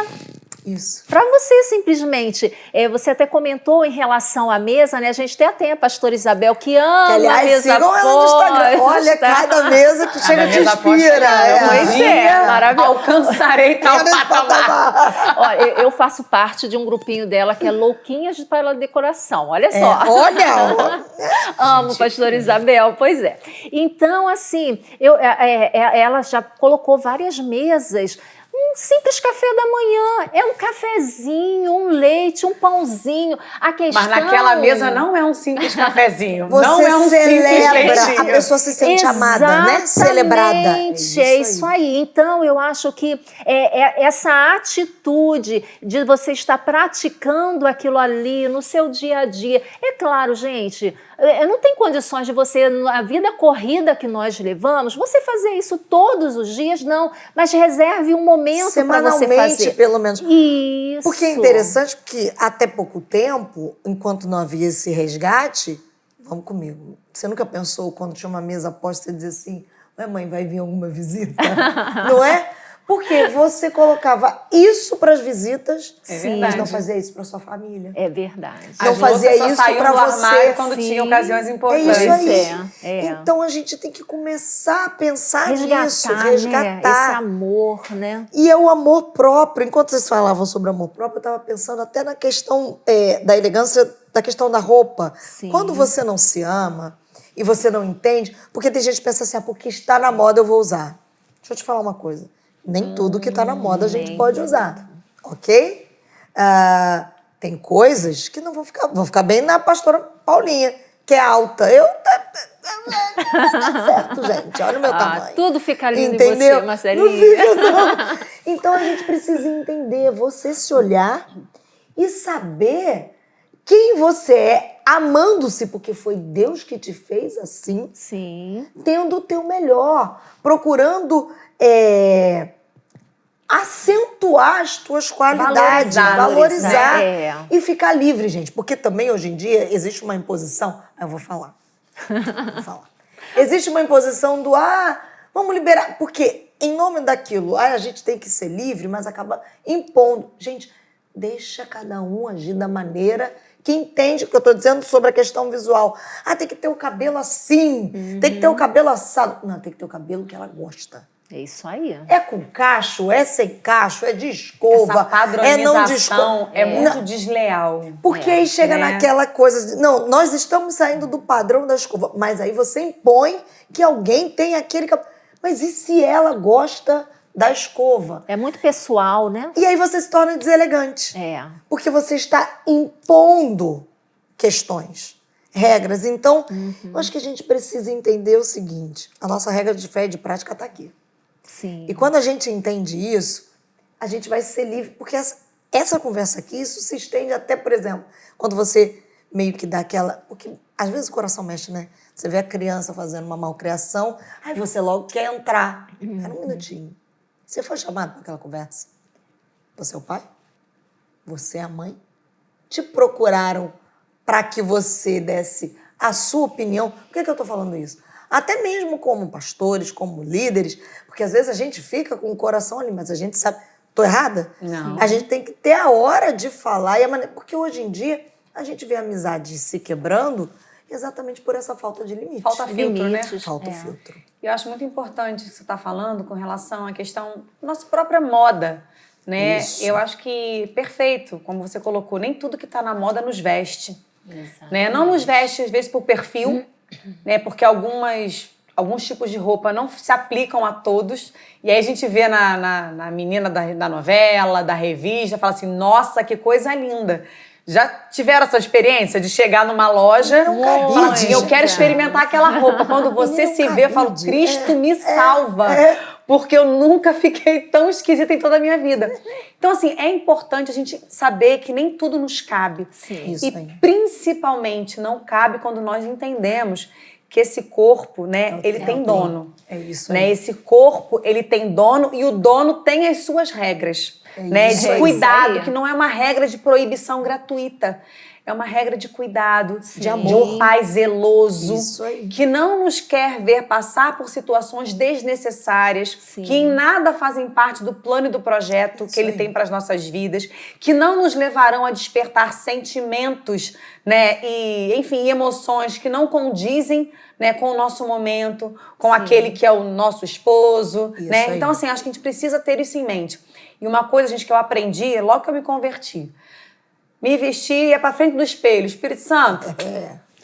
Speaker 1: Isso.
Speaker 2: Para você, simplesmente. Você até comentou em relação à mesa, né? A gente tem a pastora Isabel que ama
Speaker 1: aliás,
Speaker 2: a mesa
Speaker 1: sigam ela no Instagram. Olha, cada mesa que chega te inspira.
Speaker 2: Pois é, maravilhoso.
Speaker 3: Alcançarei tal patamar.
Speaker 2: Olha, eu faço parte de um grupinho dela que é Louquinhas para Decoração. Olha só.
Speaker 1: Olha!
Speaker 2: Amo pastora Isabel, pois é. Então, assim, ela já colocou várias mesas. Um simples café da manhã, é um cafezinho, um leite, um pãozinho. A questão...
Speaker 3: Mas naquela mesa não é um simples cafezinho.
Speaker 1: Você
Speaker 3: não é um
Speaker 1: celebra,
Speaker 3: simples leitinho.
Speaker 1: a pessoa se sente amada, né? Celebrada.
Speaker 2: É isso aí. Então, eu acho que essa atitude de você estar praticando aquilo ali no seu dia a dia. É claro, gente, não tem condições de você, na vida corrida que nós levamos, você fazer isso todos os dias, não. Mas reserve um momento para você fazer.
Speaker 1: Pelo menos.
Speaker 2: Isso.
Speaker 1: Porque é interessante, porque até pouco tempo, enquanto não havia esse resgate, vamos comigo, você nunca pensou quando tinha uma mesa posta, você dizia assim, ué, mãe, vai vir alguma visita? Não é? Porque você colocava isso para as visitas, mas não fazia isso para sua família.
Speaker 2: É verdade.
Speaker 1: Não fazia isso para você
Speaker 3: quando tinha ocasiões importantes.
Speaker 1: É isso aí.
Speaker 2: É.
Speaker 1: Então a gente tem que começar a pensar nisso,
Speaker 2: resgatar. Né? Esse amor, né?
Speaker 1: E é o amor próprio. Enquanto vocês falavam sobre amor próprio, eu estava pensando até na questão da elegância, da questão da roupa.
Speaker 2: Sim.
Speaker 1: Quando você não se ama e você não entende, porque tem gente que pensa assim, porque está na moda eu vou usar. Deixa eu te falar uma coisa. Nem tudo que está na moda a gente pode usar, ok? Tem coisas que não vão ficar bem na pastora Paulinha, que é alta. Não dá certo, gente. Olha o meu tamanho.
Speaker 2: Tudo fica lindo
Speaker 1: entendeu?
Speaker 2: em você, Marcelinha.
Speaker 1: Não fica, não. Então a gente precisa entender, você se olhar e saber quem você é, amando-se, porque foi Deus que te fez assim.
Speaker 2: Sim.
Speaker 1: Tendo o teu melhor, procurando acentuar as tuas qualidades, valorizar e ficar livre, gente. Porque também, hoje em dia, existe uma imposição... Eu vou falar. Existe uma imposição do, vamos liberar... Porque, em nome daquilo, a gente tem que ser livre, mas acaba impondo. Gente, deixa cada um agir da maneira que entende o que eu estou dizendo sobre a questão visual. Tem que ter o cabelo assim, tem que ter o cabelo assado. Não, tem que ter o cabelo que ela gosta.
Speaker 2: É isso aí.
Speaker 1: É com cacho, é sem cacho, é de escova.
Speaker 3: Essa padronização
Speaker 1: não de escova.
Speaker 3: É muito desleal.
Speaker 1: Porque aí chega naquela coisa de, não, nós estamos saindo do padrão da escova, mas aí você impõe que alguém tem aquele cabelo. Mas e se ela gosta da escova?
Speaker 2: É muito pessoal, né?
Speaker 1: E aí você se torna deselegante. Porque você está impondo questões, regras. Então, eu acho que a gente precisa entender o seguinte, a nossa regra de fé e de prática está aqui.
Speaker 2: Sim.
Speaker 1: E quando a gente entende isso, a gente vai ser livre, porque essa conversa aqui, isso se estende até, por exemplo, quando você meio que dá aquela... Porque às vezes o coração mexe, né? Você vê a criança fazendo uma malcriação, aí você logo quer entrar. Espera um minutinho. Você foi chamado para aquela conversa? Você é o pai? Você é a mãe? Te procuraram para que você desse a sua opinião? Por que eu estou falando isso? Até mesmo como pastores, como líderes, porque às vezes a gente fica com o coração ali, mas a gente sabe... Tô errada?
Speaker 3: Não.
Speaker 1: A gente tem que ter a hora de falar, porque hoje em dia a gente vê a amizade se quebrando exatamente por essa falta de limite.
Speaker 3: Falta filtro, né?
Speaker 1: Falta filtro.
Speaker 3: E eu acho muito importante o que você está falando com relação à questão da nossa própria moda, né?
Speaker 1: Isso.
Speaker 3: Eu acho que, perfeito, como você colocou, nem tudo que está na moda nos veste.
Speaker 2: Exatamente.
Speaker 3: Né? Não nos veste, às vezes, por perfil, né? Porque algumas alguns tipos de roupa não se aplicam a todos. E aí a gente vê na menina da novela, da revista, fala assim, nossa, que coisa linda. Já tiveram essa experiência de chegar numa loja e falar assim, eu quero experimentar aquela roupa. Quando você se vê, eu falo, Cristo me salva. Porque eu nunca fiquei tão esquisita em toda a minha vida. Então, assim, é importante a gente saber que nem tudo nos cabe.
Speaker 2: Sim.
Speaker 1: Isso
Speaker 3: E
Speaker 1: aí.
Speaker 3: principalmente não cabe quando nós entendemos que esse corpo, né, ele tem dono.
Speaker 1: É isso
Speaker 3: Né?
Speaker 1: aí.
Speaker 3: Esse corpo, ele tem dono e o dono tem as suas regras. Né?
Speaker 1: isso
Speaker 3: De
Speaker 1: aí.
Speaker 3: cuidado,
Speaker 2: Isso aí.
Speaker 3: que não é uma regra de proibição gratuita. É uma regra de cuidado, de
Speaker 2: amor.
Speaker 3: um pai zeloso,
Speaker 1: Isso aí.
Speaker 3: que não nos quer ver passar por situações desnecessárias,
Speaker 2: Sim.
Speaker 3: que em nada fazem parte do plano e do projeto
Speaker 1: Isso
Speaker 3: que ele
Speaker 1: aí.
Speaker 3: tem para as nossas vidas, que não nos levarão a despertar sentimentos, né, e, enfim, emoções que não condizem, né, com o nosso momento, com aquele que é o nosso esposo,
Speaker 1: Isso
Speaker 3: né?
Speaker 1: aí.
Speaker 3: Então, assim, acho que a gente precisa ter isso em mente. E uma coisa, gente, que eu aprendi logo que eu me converti. Me vesti e ia pra frente do espelho. Espírito Santo,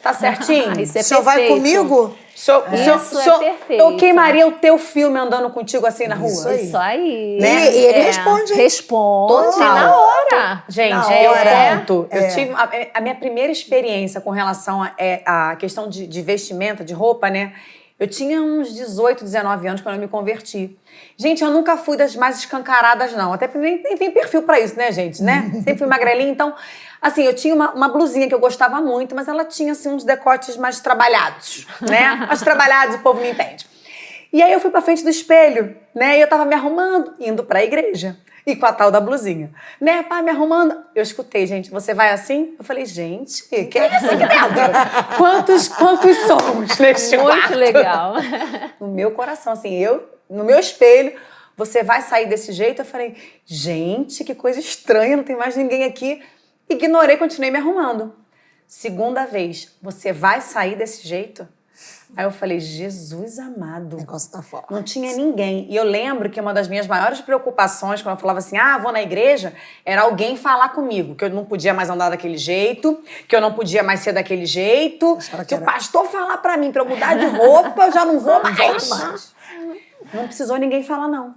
Speaker 3: tá certinho?
Speaker 2: Isso é
Speaker 1: O senhor vai
Speaker 2: perfeito.
Speaker 1: comigo?
Speaker 3: Isso
Speaker 2: é perfeito.
Speaker 3: Eu queimaria o teu filme andando contigo assim na rua.
Speaker 1: Isso aí.
Speaker 2: Isso aí.
Speaker 3: Né?
Speaker 1: E ele responde, hein?
Speaker 2: Responde
Speaker 3: Total.
Speaker 2: na hora.
Speaker 3: Gente,
Speaker 1: Na
Speaker 3: eu
Speaker 1: hora.
Speaker 3: conto. Eu
Speaker 1: É.
Speaker 3: tive a minha primeira experiência com relação a questão de vestimenta, de roupa, né? Eu tinha uns 18, 19 anos quando eu me converti. Gente, eu nunca fui das mais escancaradas, não. Até porque nem tem perfil pra isso, né, gente? Né? Sempre fui magrelinha, então... Assim, eu tinha uma blusinha que eu gostava muito, mas ela tinha, assim, uns decotes mais trabalhados, né? Mais trabalhados, o povo me entende. E aí eu fui pra frente do espelho, né? E eu tava me arrumando, indo pra igreja. E com a tal da blusinha. Né, pá, me arrumando. Eu escutei, gente, você vai assim? Eu falei, gente, que é isso aqui dentro? Quantos somos neste
Speaker 2: Muito
Speaker 3: quarto?
Speaker 2: legal.
Speaker 3: No meu coração, assim, no meu espelho, você vai sair desse jeito? Eu falei, gente, que coisa estranha, não tem mais ninguém aqui. Ignorei, continuei me arrumando. Segunda vez, você vai sair desse jeito? Aí eu falei, Jesus amado.
Speaker 1: O negócio tá forte.
Speaker 3: Não tinha ninguém. E eu lembro que uma das minhas maiores preocupações, quando eu falava assim, vou na igreja, era alguém falar comigo, que eu não podia mais andar daquele jeito, que eu não podia mais ser daquele jeito. Se o pastor falar pra mim pra eu mudar de roupa, eu já não vou mais. Não precisou ninguém falar, não.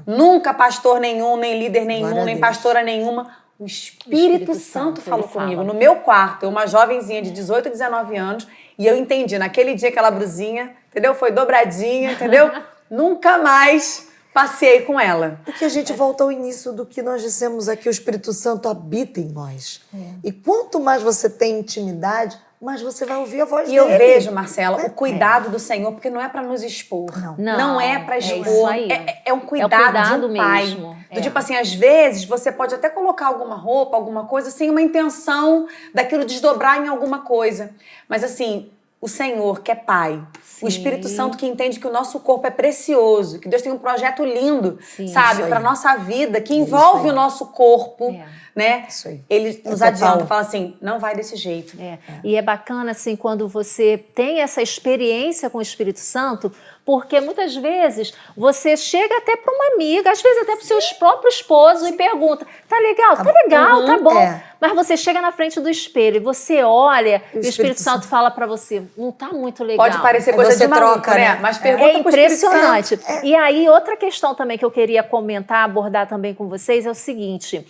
Speaker 3: Nunca pastor nenhum, nem líder nenhum,
Speaker 1: Glória a
Speaker 3: nem
Speaker 1: Deus.
Speaker 3: pastora nenhuma. O Espírito Santo falou
Speaker 2: ele fala.
Speaker 3: comigo. No meu quarto, eu, uma jovenzinha de 18, 19 anos, e eu entendi, naquele dia aquela blusinha, entendeu? Foi dobradinha, entendeu? Nunca mais passei com ela.
Speaker 1: Porque a gente volta ao início do que nós dissemos aqui, o Espírito Santo habita em nós. E quanto mais você tem intimidade, mais você vai ouvir a voz
Speaker 3: E
Speaker 1: dele.
Speaker 3: eu vejo, Marcela, o cuidado do Senhor, porque não é pra nos expor.
Speaker 2: Não,
Speaker 3: é pra
Speaker 2: é
Speaker 3: expor.
Speaker 2: isso aí.
Speaker 3: É um cuidado de um pai.
Speaker 2: mesmo.
Speaker 3: Do tipo assim, às vezes você pode até colocar alguma roupa, alguma coisa, sem uma intenção daquilo desdobrar em alguma coisa. Mas assim, o Senhor, que é pai, o Espírito Santo que entende que o nosso corpo é precioso, que Deus tem um projeto lindo, sabe,
Speaker 1: Isso aí.
Speaker 3: pra nossa vida, que envolve o nosso corpo, né?
Speaker 1: Isso aí.
Speaker 3: Ele nos
Speaker 1: total.
Speaker 3: adianta, fala assim, não vai desse jeito.
Speaker 2: E é bacana, assim, quando você tem essa experiência com o Espírito Santo, porque muitas vezes você chega até para uma amiga, às vezes até para o seu próprio esposo e pergunta, tá legal, tá bom. Mas você chega na frente do espelho e você olha e o Espírito Santo fala para você, não tá muito legal.
Speaker 3: Pode parecer
Speaker 1: Aí
Speaker 3: coisa
Speaker 1: você
Speaker 3: de maluco,
Speaker 1: troca,
Speaker 3: né?
Speaker 1: né?
Speaker 3: Mas pergunta
Speaker 2: É
Speaker 3: pro Espírito Santo.
Speaker 2: impressionante. E aí, outra questão também que eu queria comentar, abordar também com vocês é o seguinte,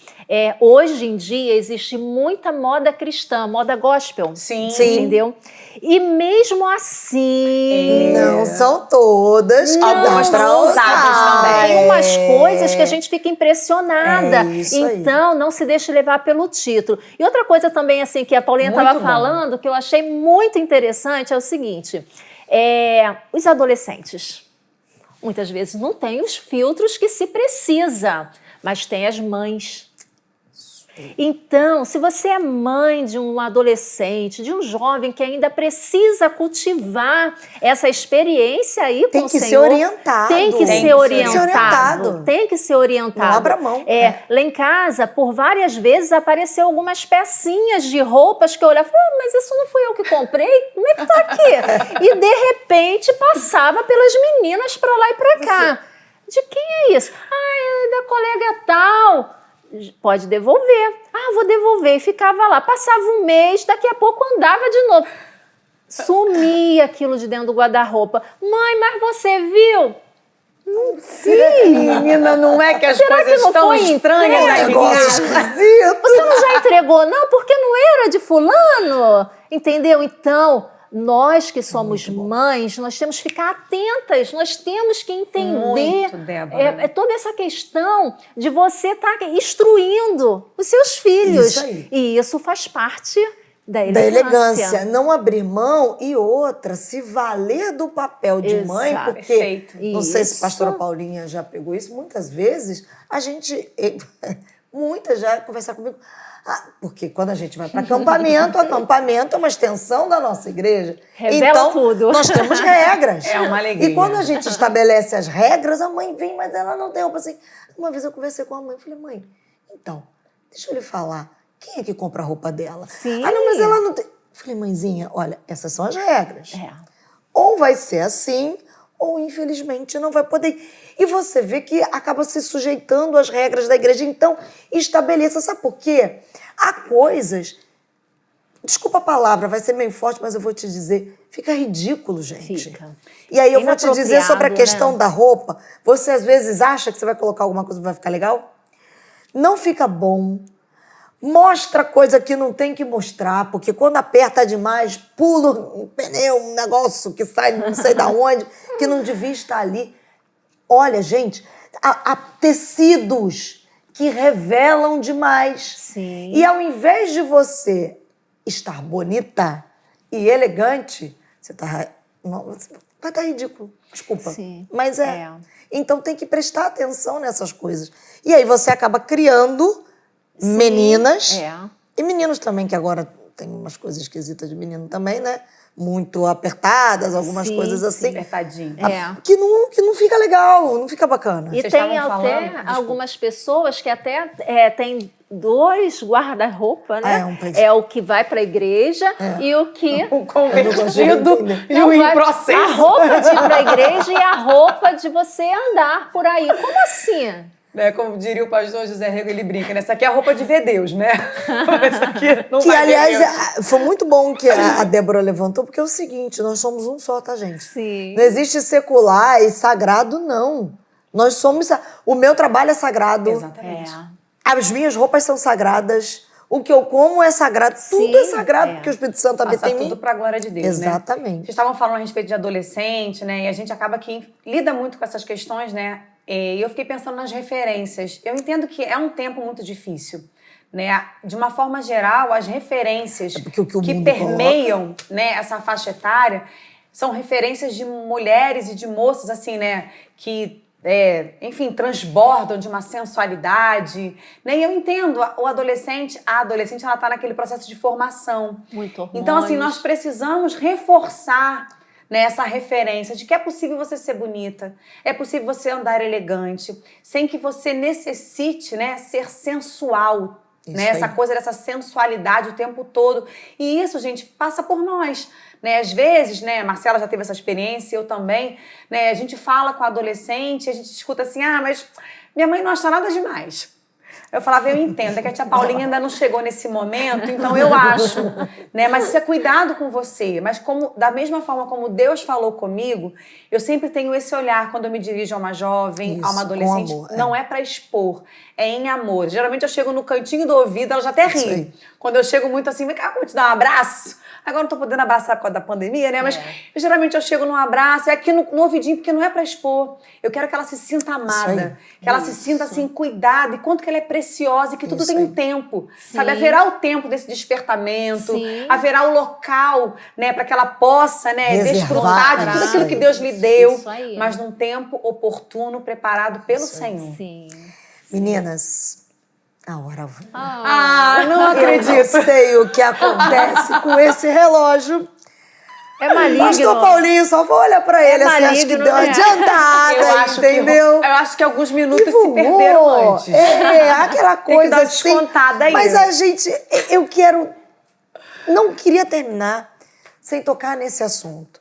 Speaker 2: hoje em dia existe muita moda cristã, moda gospel.
Speaker 3: Sim.
Speaker 2: Entendeu? E mesmo assim...
Speaker 1: Não são todas.
Speaker 3: Algumas transadas também.
Speaker 2: Tem umas coisas que a gente fica impressionada.
Speaker 1: É isso aí.
Speaker 2: Então, não se deixe levar pelo título. E outra coisa também, assim, que a Paulinha
Speaker 3: Muito
Speaker 2: estava
Speaker 3: bom.
Speaker 2: falando, que eu achei muito interessante, é o seguinte. Os adolescentes, muitas vezes, não têm os filtros que se precisa, mas tem as mães. Então, se você é mãe de um adolescente, de um jovem que ainda precisa cultivar essa experiência aí com o Senhor...
Speaker 1: Tem que ser orientado.
Speaker 2: Tem que
Speaker 1: Tem
Speaker 2: ser
Speaker 1: que ser
Speaker 2: orientado.
Speaker 1: orientado.
Speaker 2: Tem que ser orientado.
Speaker 1: Não abra mão.
Speaker 2: Lá em casa, por várias vezes, apareceu algumas pecinhas de roupas que eu olhava e falava, mas isso não fui eu que comprei? Como é que tá aqui? E, de repente, passava pelas meninas pra lá e pra cá. De quem é isso? É da colega tal. Pode devolver. Vou devolver. E ficava lá. Passava um mês, daqui a pouco andava de novo. sumia aquilo de dentro do guarda-roupa. Mãe, mas você viu?
Speaker 1: Não
Speaker 3: Menina, não é que as
Speaker 2: Será que
Speaker 3: coisas
Speaker 2: não
Speaker 3: estão
Speaker 2: foi
Speaker 3: estranhas
Speaker 2: entregue?
Speaker 3: aí,
Speaker 1: negócio
Speaker 3: menina?
Speaker 1: esquisito.
Speaker 2: Você não já entregou? Não, porque não era de fulano. Entendeu? Então, nós que somos mães, nós temos que ficar atentas, nós temos que entender
Speaker 3: Muito, Débora.
Speaker 2: toda essa questão de você estar instruindo os seus filhos.
Speaker 1: Isso aí.
Speaker 2: E isso faz parte da
Speaker 1: Da
Speaker 2: elegância.
Speaker 1: elegância, não abrir mão e outra, se valer do papel de mãe,
Speaker 2: Exato.
Speaker 1: porque,
Speaker 3: Perfeito.
Speaker 1: não sei se a
Speaker 2: Isso.
Speaker 1: pastora Paulinha já pegou isso, muitas vezes a gente, muitas já conversar comigo, porque quando a gente vai para acampamento é uma extensão da nossa igreja.
Speaker 2: Revela
Speaker 1: então,
Speaker 2: tudo.
Speaker 1: nós temos regras.
Speaker 3: É uma alegria.
Speaker 1: E quando a gente estabelece as regras, a mãe vem, mas ela não tem roupa assim. Uma vez eu conversei com a mãe, falei, mãe, então, deixa eu lhe falar, quem é que compra a roupa dela?
Speaker 2: Sim.
Speaker 1: Não, mas ela não tem. Falei, mãezinha, olha, essas são as regras.
Speaker 2: É.
Speaker 1: Ou vai ser assim, ou infelizmente não vai poder. E você vê que acaba se sujeitando às regras da igreja. Então, estabeleça. Sabe por quê? Há coisas. Desculpa a palavra, vai ser meio forte, mas eu vou te dizer. Fica ridículo, gente.
Speaker 2: Fica.
Speaker 1: E aí eu vou te dizer sobre a
Speaker 2: Inapropriado,
Speaker 1: questão
Speaker 2: né?
Speaker 1: da roupa. Você às vezes acha que você vai colocar alguma coisa que vai ficar legal? Não fica bom. Mostra coisa que não tem que mostrar, porque quando aperta demais, pula um pneu, um negócio que sai não sei da onde, que não devia estar ali. Olha, gente, há tecidos que revelam demais.
Speaker 2: Sim.
Speaker 1: E ao invés de você estar bonita e elegante, você vai estar ridículo. Desculpa.
Speaker 2: Sim.
Speaker 1: Mas
Speaker 2: É.
Speaker 1: Então tem que prestar atenção nessas coisas. E aí você acaba criando meninas
Speaker 2: É.
Speaker 1: e meninos também, que agora tem umas coisas esquisitas de menino também, né? Muito apertadas, algumas
Speaker 2: Sim,
Speaker 1: coisas
Speaker 2: sim.
Speaker 1: assim.
Speaker 3: Apertadinho.
Speaker 2: É.
Speaker 1: Que não fica legal, não fica bacana.
Speaker 2: E
Speaker 3: Vocês
Speaker 2: tem
Speaker 3: estavam
Speaker 2: até
Speaker 3: falando, desculpa.
Speaker 2: algumas pessoas que até têm 2 guarda-roupa, né?
Speaker 1: Um
Speaker 2: É o que vai para a igreja e o que
Speaker 3: O convertido e
Speaker 2: não
Speaker 3: o em
Speaker 2: vai-
Speaker 3: processo.
Speaker 2: A roupa de ir para a igreja e a roupa de você andar por aí. Como assim?
Speaker 3: Né, como diria o pastor José Rego, ele brinca, né? Essa aqui é a roupa de ver Deus, né? Essa aqui não
Speaker 1: Que,
Speaker 3: vai ver
Speaker 1: aliás,
Speaker 3: Deus.
Speaker 1: foi muito bom que a Débora levantou, porque é o seguinte, nós somos um só, tá, gente?
Speaker 2: Sim.
Speaker 1: Não existe secular e sagrado, não. Nós somos... O meu trabalho é sagrado.
Speaker 3: Exatamente.
Speaker 1: As minhas roupas são sagradas. O que eu como é sagrado. Tudo é
Speaker 2: Sim,
Speaker 1: sagrado,
Speaker 2: é.
Speaker 1: porque o Espírito Santo habita
Speaker 3: Passar
Speaker 1: em mim.
Speaker 3: tudo para a glória de Deus, né?
Speaker 1: Exatamente.
Speaker 3: Vocês estavam falando a respeito de adolescente, né? E a gente acaba que lida muito com essas questões, né? E eu fiquei pensando nas referências. Eu entendo que é um tempo muito difícil, né? De uma forma geral, as referências
Speaker 1: porque o que o
Speaker 3: que
Speaker 1: mundo
Speaker 3: permeiam, né, essa faixa etária são referências de mulheres e de moças, assim, né? Que, enfim, transbordam de uma sensualidade, né? E eu entendo, a adolescente, ela tá naquele processo de formação.
Speaker 2: Muito hormônios.
Speaker 3: Então, assim, nós precisamos reforçar, né, essa referência de que é possível você ser bonita, é possível você andar elegante, sem que você necessite, né, ser sensual,
Speaker 1: Isso
Speaker 3: né, essa
Speaker 1: aí.
Speaker 3: coisa dessa sensualidade o tempo todo. E isso, gente, passa por nós. Né? Às vezes, né, a Marcela já teve essa experiência, eu também, né, a gente fala com a adolescente, a gente escuta assim, mas minha mãe não acha nada demais. Eu falava, eu entendo, é que a tia Paulinha ainda não chegou nesse momento, então eu acho, né? Mas isso é cuidado com você. Mas da mesma forma como Deus falou comigo, eu sempre tenho esse olhar quando eu me dirijo a uma jovem,
Speaker 1: Isso,
Speaker 3: a uma adolescente.
Speaker 1: com amor,
Speaker 3: não é para expor, é em amor. Geralmente eu chego no cantinho do ouvido, ela já até
Speaker 1: Isso
Speaker 3: ri.
Speaker 1: aí.
Speaker 3: Quando eu chego muito assim, vem cá, vou te dar um abraço. Agora não tô podendo abraçar por causa da pandemia, né? Mas geralmente eu chego num abraço, é aqui no ouvidinho, porque não é pra expor. Eu quero que ela se sinta amada, que ela se sinta assim, cuidada, e quanto que ela é preciosa, e que tudo
Speaker 1: Isso
Speaker 3: tem um
Speaker 1: aí.
Speaker 3: tempo.
Speaker 2: Sim.
Speaker 3: Sabe? Haverá o tempo desse despertamento,
Speaker 2: Sim.
Speaker 3: haverá o local, né, para que ela possa, né,
Speaker 1: Reservar
Speaker 3: desfrutar de tudo
Speaker 1: isso
Speaker 3: aquilo
Speaker 1: aí.
Speaker 3: que Deus lhe deu,
Speaker 2: Isso aí.
Speaker 3: mas num tempo oportuno, preparado pelo Senhor.
Speaker 2: Sim.
Speaker 1: Meninas, a hora voa.
Speaker 3: Ah, não
Speaker 1: Eu
Speaker 3: acredito.
Speaker 1: não sei o que acontece com esse relógio.
Speaker 2: É maligno.
Speaker 1: Pastor Paulinho, só vou olhar pra ele, assim, acho que
Speaker 2: maligno,
Speaker 1: deu uma
Speaker 2: né?
Speaker 1: adiantada, entendeu?
Speaker 3: Eu acho que alguns minutos
Speaker 1: E
Speaker 3: se perderam antes.
Speaker 1: Aquela
Speaker 3: Tem que
Speaker 1: coisa
Speaker 3: dar uma
Speaker 1: assim.
Speaker 3: descontada aí.
Speaker 1: Mas a gente, não queria terminar sem tocar nesse assunto.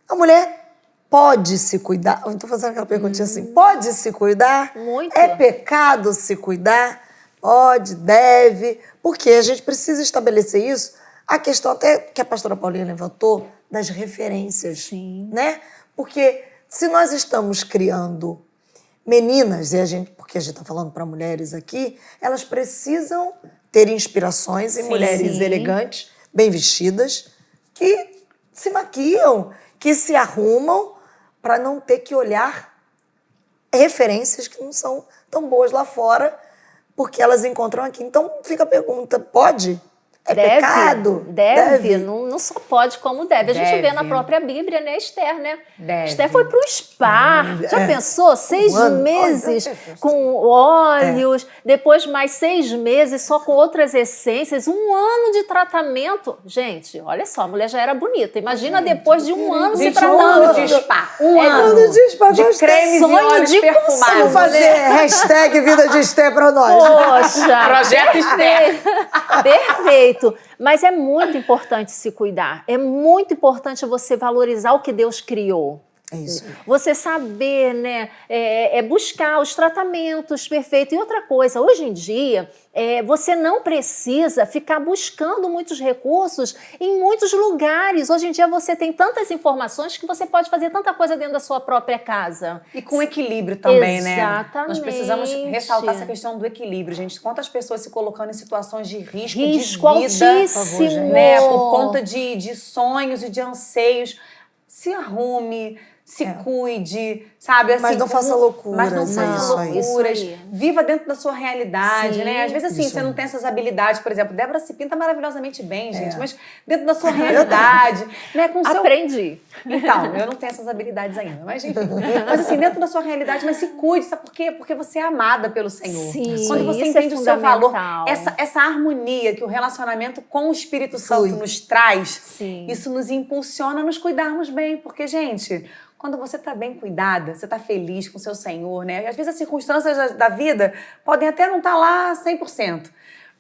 Speaker 1: A mulher pode se cuidar? Eu tô fazendo aquela perguntinha assim, pode se cuidar?
Speaker 2: Muito.
Speaker 1: É pecado se cuidar? Pode, deve, porque a gente precisa estabelecer isso a questão até que a pastora Paulinha levantou das referências,
Speaker 2: Sim.
Speaker 1: né? Porque se nós estamos criando meninas, porque a gente está falando para mulheres aqui, elas precisam ter inspirações em mulheres
Speaker 2: sim.
Speaker 1: elegantes, bem vestidas, que se maquiam, que se arrumam para não ter que olhar referências que não são tão boas lá fora, porque elas encontram aqui. Então fica a pergunta, pode? É pecado?
Speaker 2: Deve. Não só pode, como deve. A gente vê na
Speaker 3: Deve.
Speaker 2: própria Bíblia, né, Esther, né?
Speaker 3: Deve.
Speaker 2: Esther foi pro spa. Já pensou? 6
Speaker 1: ano.
Speaker 2: meses
Speaker 1: Olha, já
Speaker 2: com óleos, depois mais 6 meses só com outras essências, 1 ano de tratamento. Gente, olha só, a mulher já era bonita. Imagina depois de 1 ano se
Speaker 3: Gente,
Speaker 2: tratando.
Speaker 3: 1 ano de spa. 1 ano.
Speaker 1: ano de spa,
Speaker 3: De
Speaker 1: gostei.
Speaker 3: cremes e
Speaker 2: Sonho
Speaker 3: óleos
Speaker 2: de
Speaker 3: perfumados.
Speaker 1: Vamos fazer hashtag Vida de Esther para nós.
Speaker 2: Poxa!
Speaker 3: Projeto Esther.
Speaker 2: Perfeito. Mas é muito importante se cuidar. É muito importante você valorizar o que Deus criou.
Speaker 1: É isso.
Speaker 2: Você saber, né, buscar os tratamentos perfeitos. E outra coisa, hoje em dia, você não precisa ficar buscando muitos recursos em muitos lugares. Hoje em dia você tem tantas informações que você pode fazer tanta coisa dentro da sua própria casa.
Speaker 3: E com equilíbrio também, né?
Speaker 2: Exatamente.
Speaker 3: Nós precisamos ressaltar essa questão do equilíbrio, gente. Quantas pessoas se colocando em situações de risco
Speaker 2: Risco
Speaker 3: de vida,
Speaker 2: altíssimo.
Speaker 3: né? Por conta de sonhos e de anseios. Se arrume, se cuide, sabe? Assim,
Speaker 1: Mas não faça loucuras,
Speaker 3: Mas não
Speaker 1: é
Speaker 3: faça
Speaker 1: isso aí.
Speaker 3: loucuras.
Speaker 2: Isso aí.
Speaker 3: Viva dentro da sua realidade,
Speaker 2: Sim,
Speaker 3: né? Às vezes, assim,
Speaker 1: isso
Speaker 3: você
Speaker 1: aí.
Speaker 3: não tem essas habilidades, por exemplo. Débora se pinta maravilhosamente bem, gente. Mas dentro da sua realidade, né? Com o seu...
Speaker 2: Aprendi.
Speaker 3: Então, eu não tenho essas habilidades ainda, mas enfim. Mas assim, dentro da sua realidade, mas se cuide, sabe por quê? Porque você é amada pelo Senhor.
Speaker 2: Sim,
Speaker 3: Quando você
Speaker 2: isso é
Speaker 3: entende o seu valor,
Speaker 2: fundamental.
Speaker 3: essa harmonia que o relacionamento com o Espírito
Speaker 1: Flui.
Speaker 3: Santo nos traz,
Speaker 2: Sim.
Speaker 3: isso nos impulsiona a nos cuidarmos bem. Porque, gente, quando você está bem cuidada, você está feliz com o seu Senhor, né? Às vezes as circunstâncias da vida podem até não estar lá 100%.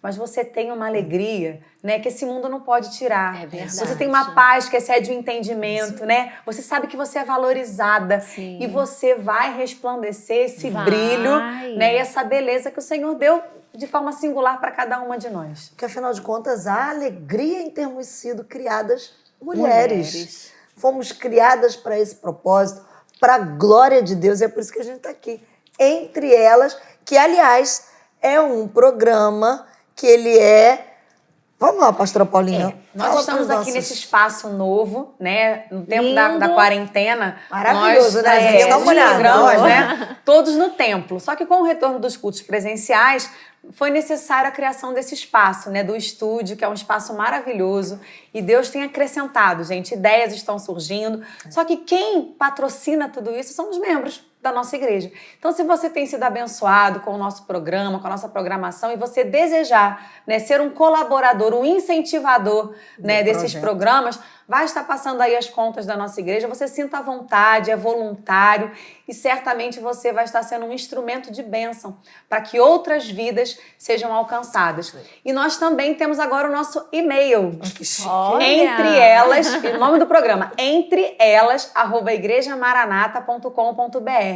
Speaker 3: Mas você tem uma alegria, né, que esse mundo não pode tirar.
Speaker 2: É verdade.
Speaker 3: Você tem uma paz que excede o entendimento, né? Você sabe que você é valorizada.
Speaker 2: Sim.
Speaker 3: E você vai resplandecer esse
Speaker 2: Vai.
Speaker 3: brilho, né? E essa beleza que o Senhor deu de forma singular para cada uma de nós.
Speaker 1: Porque, afinal de contas, há alegria em termos sido criadas mulheres. Fomos criadas para esse propósito, para a glória de Deus. E é por isso que a gente está aqui. Entre elas, que, aliás, é um programa que ele é... Vamos lá, pastora Paulinha.
Speaker 3: Nós
Speaker 1: Fala
Speaker 3: estamos
Speaker 1: pros
Speaker 3: aqui
Speaker 1: nossos-
Speaker 3: nesse espaço novo, né? No tempo da
Speaker 2: Lindo.
Speaker 3: quarentena.
Speaker 1: Maravilhoso,
Speaker 3: nós
Speaker 1: né?
Speaker 3: fazemos
Speaker 1: Dá uma olhada.
Speaker 3: programas, né? Todos no templo. Só que com o retorno dos cultos presenciais, foi necessária a criação desse espaço, né? Do estúdio, que é um espaço maravilhoso. E Deus tem acrescentado, gente. Ideias estão surgindo. Só que quem patrocina tudo isso são os membros da nossa igreja. Então, se você tem sido abençoado com o nosso programa, com a nossa programação, e você desejar, né, ser um colaborador, um incentivador, né, desses programas, vai estar passando aí as contas da nossa igreja, você sinta à vontade, é voluntário, e certamente você vai estar sendo um instrumento de bênção para que outras vidas sejam alcançadas. E nós também temos agora o nosso e-mail.
Speaker 1: Que chique.
Speaker 2: Olha.
Speaker 3: Entre elas, o nome do programa, entreelas@igrejamaranata.com.br.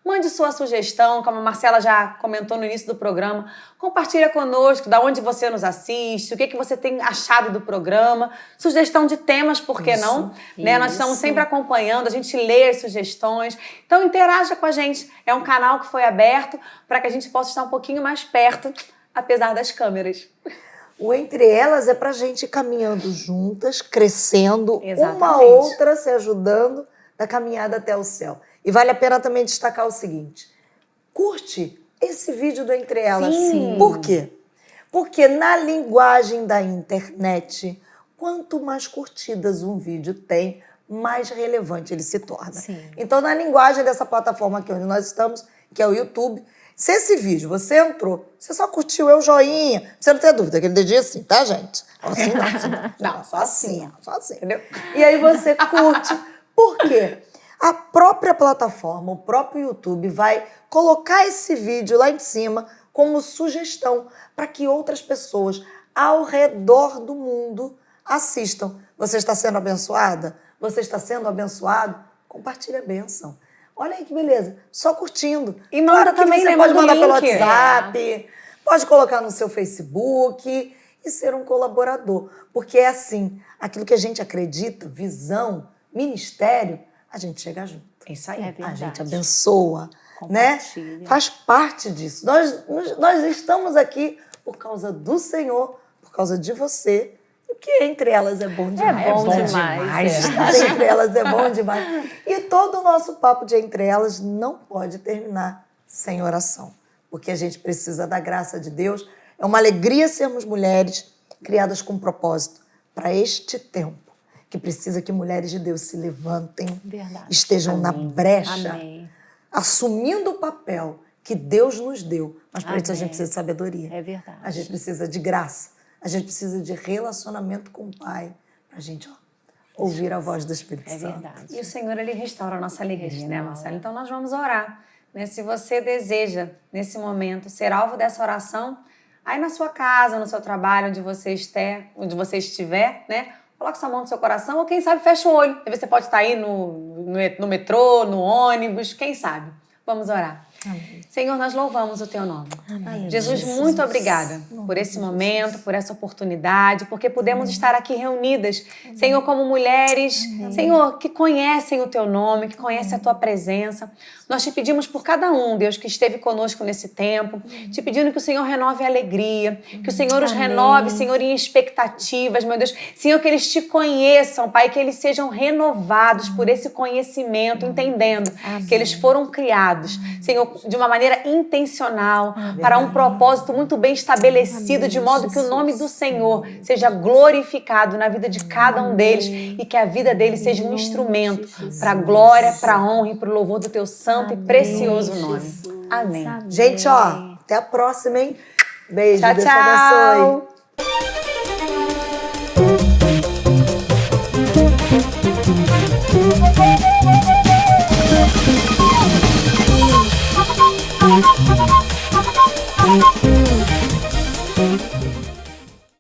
Speaker 3: Mande sua sugestão, como a Marcela já comentou no início do programa. Compartilha conosco da onde você nos assiste, o que você tem achado do programa. Sugestão de temas, por que não? Né? Nós estamos sempre acompanhando, a gente lê as sugestões. Então interaja com a gente. É um canal que foi aberto para que a gente possa estar um pouquinho mais perto, apesar das câmeras.
Speaker 1: O Entre Elas é pra gente ir caminhando juntas, crescendo, uma
Speaker 3: Exatamente.
Speaker 1: outra se ajudando na caminhada até o céu. E vale a pena também destacar o seguinte: curte esse vídeo do Entre Elas.
Speaker 3: Sim.
Speaker 1: Por quê? Porque na linguagem da internet, quanto mais curtidas um vídeo tem, mais relevante ele se torna.
Speaker 2: Sim.
Speaker 1: Então, na linguagem dessa plataforma aqui onde nós estamos, que é o YouTube, se esse vídeo você entrou, você só curtiu, é o joinha, você não tem dúvida, aquele dedinho assim, tá, gente? Assim não, assim não. Não, só assim, ó, só assim.
Speaker 3: Entendeu?
Speaker 1: E aí você curte. Por quê? A própria plataforma, o próprio YouTube vai colocar esse vídeo lá em cima como sugestão para que outras pessoas ao redor do mundo assistam. Você está sendo abençoada? Você está sendo abençoado? Compartilhe a bênção. Olha aí que beleza. Só curtindo.
Speaker 3: E manda
Speaker 1: claro que
Speaker 3: também,
Speaker 1: você
Speaker 3: né,
Speaker 1: pode
Speaker 3: manda o
Speaker 1: mandar pelo
Speaker 3: link.
Speaker 1: WhatsApp, pode colocar no seu Facebook. e ser um colaborador. Porque é assim, aquilo que a gente acredita, visão, ministério, a gente chega junto.
Speaker 3: É isso aí.
Speaker 2: É verdade.
Speaker 1: A gente abençoa, né? Faz parte disso. Nós estamos aqui por causa do Senhor, por causa de você. O que entre elas é bom demais.
Speaker 2: É bom demais.
Speaker 1: Estar entre elas é bom demais. E todo o nosso papo de entre elas não pode terminar sem oração. Porque a gente precisa da graça de Deus. É uma alegria sermos mulheres criadas com propósito para este tempo. Que precisa que mulheres de Deus se levantem,
Speaker 2: Verdade.
Speaker 1: estejam na brecha,
Speaker 2: Amém.
Speaker 1: assumindo o papel que Deus nos deu. Mas para isso a
Speaker 2: Amém.
Speaker 1: gente precisa de sabedoria.
Speaker 2: É verdade.
Speaker 1: A gente precisa de graça. A gente precisa de relacionamento com o Pai. Para a gente ouvir a voz do Espírito
Speaker 2: É
Speaker 1: Santo.
Speaker 2: verdade.
Speaker 3: E o Senhor, Ele restaura a nossa alegria, né, Marcelo? Então, nós vamos orar. Né? Se você deseja, nesse momento, ser alvo dessa oração, aí na sua casa, no seu trabalho, onde você estiver, né? Coloque sua mão no seu coração ou, quem sabe, fecha o olho. Às vezes você pode estar aí no metrô, no ônibus, quem sabe. Vamos orar.
Speaker 1: Amém.
Speaker 3: Senhor, nós louvamos o Teu nome.
Speaker 1: Amém.
Speaker 3: Jesus, muito obrigada por esse momento, por essa oportunidade, porque pudemos estar aqui reunidas, Senhor, como mulheres, Senhor, que conhecem o Teu nome, que conhecem a Tua presença. Nós te pedimos por cada um, Deus, que esteve conosco nesse tempo, te pedindo que o Senhor renove a alegria, que o Senhor os renove, Senhor, em expectativas, meu Deus. Senhor, que eles te conheçam, Pai, que eles sejam renovados por esse conhecimento, entendendo que eles foram criados, Senhor, de uma maneira intencional, para um propósito muito bem estabelecido, de modo que o nome do Senhor seja glorificado na vida de cada um deles e que a vida deles seja um instrumento para a glória, para a honra e para o louvor do Teu santo e precioso nome. Amém.
Speaker 1: Gente, até a próxima, hein? Beijo,
Speaker 3: Tchau,
Speaker 1: Deus te abençoe.
Speaker 3: tchau.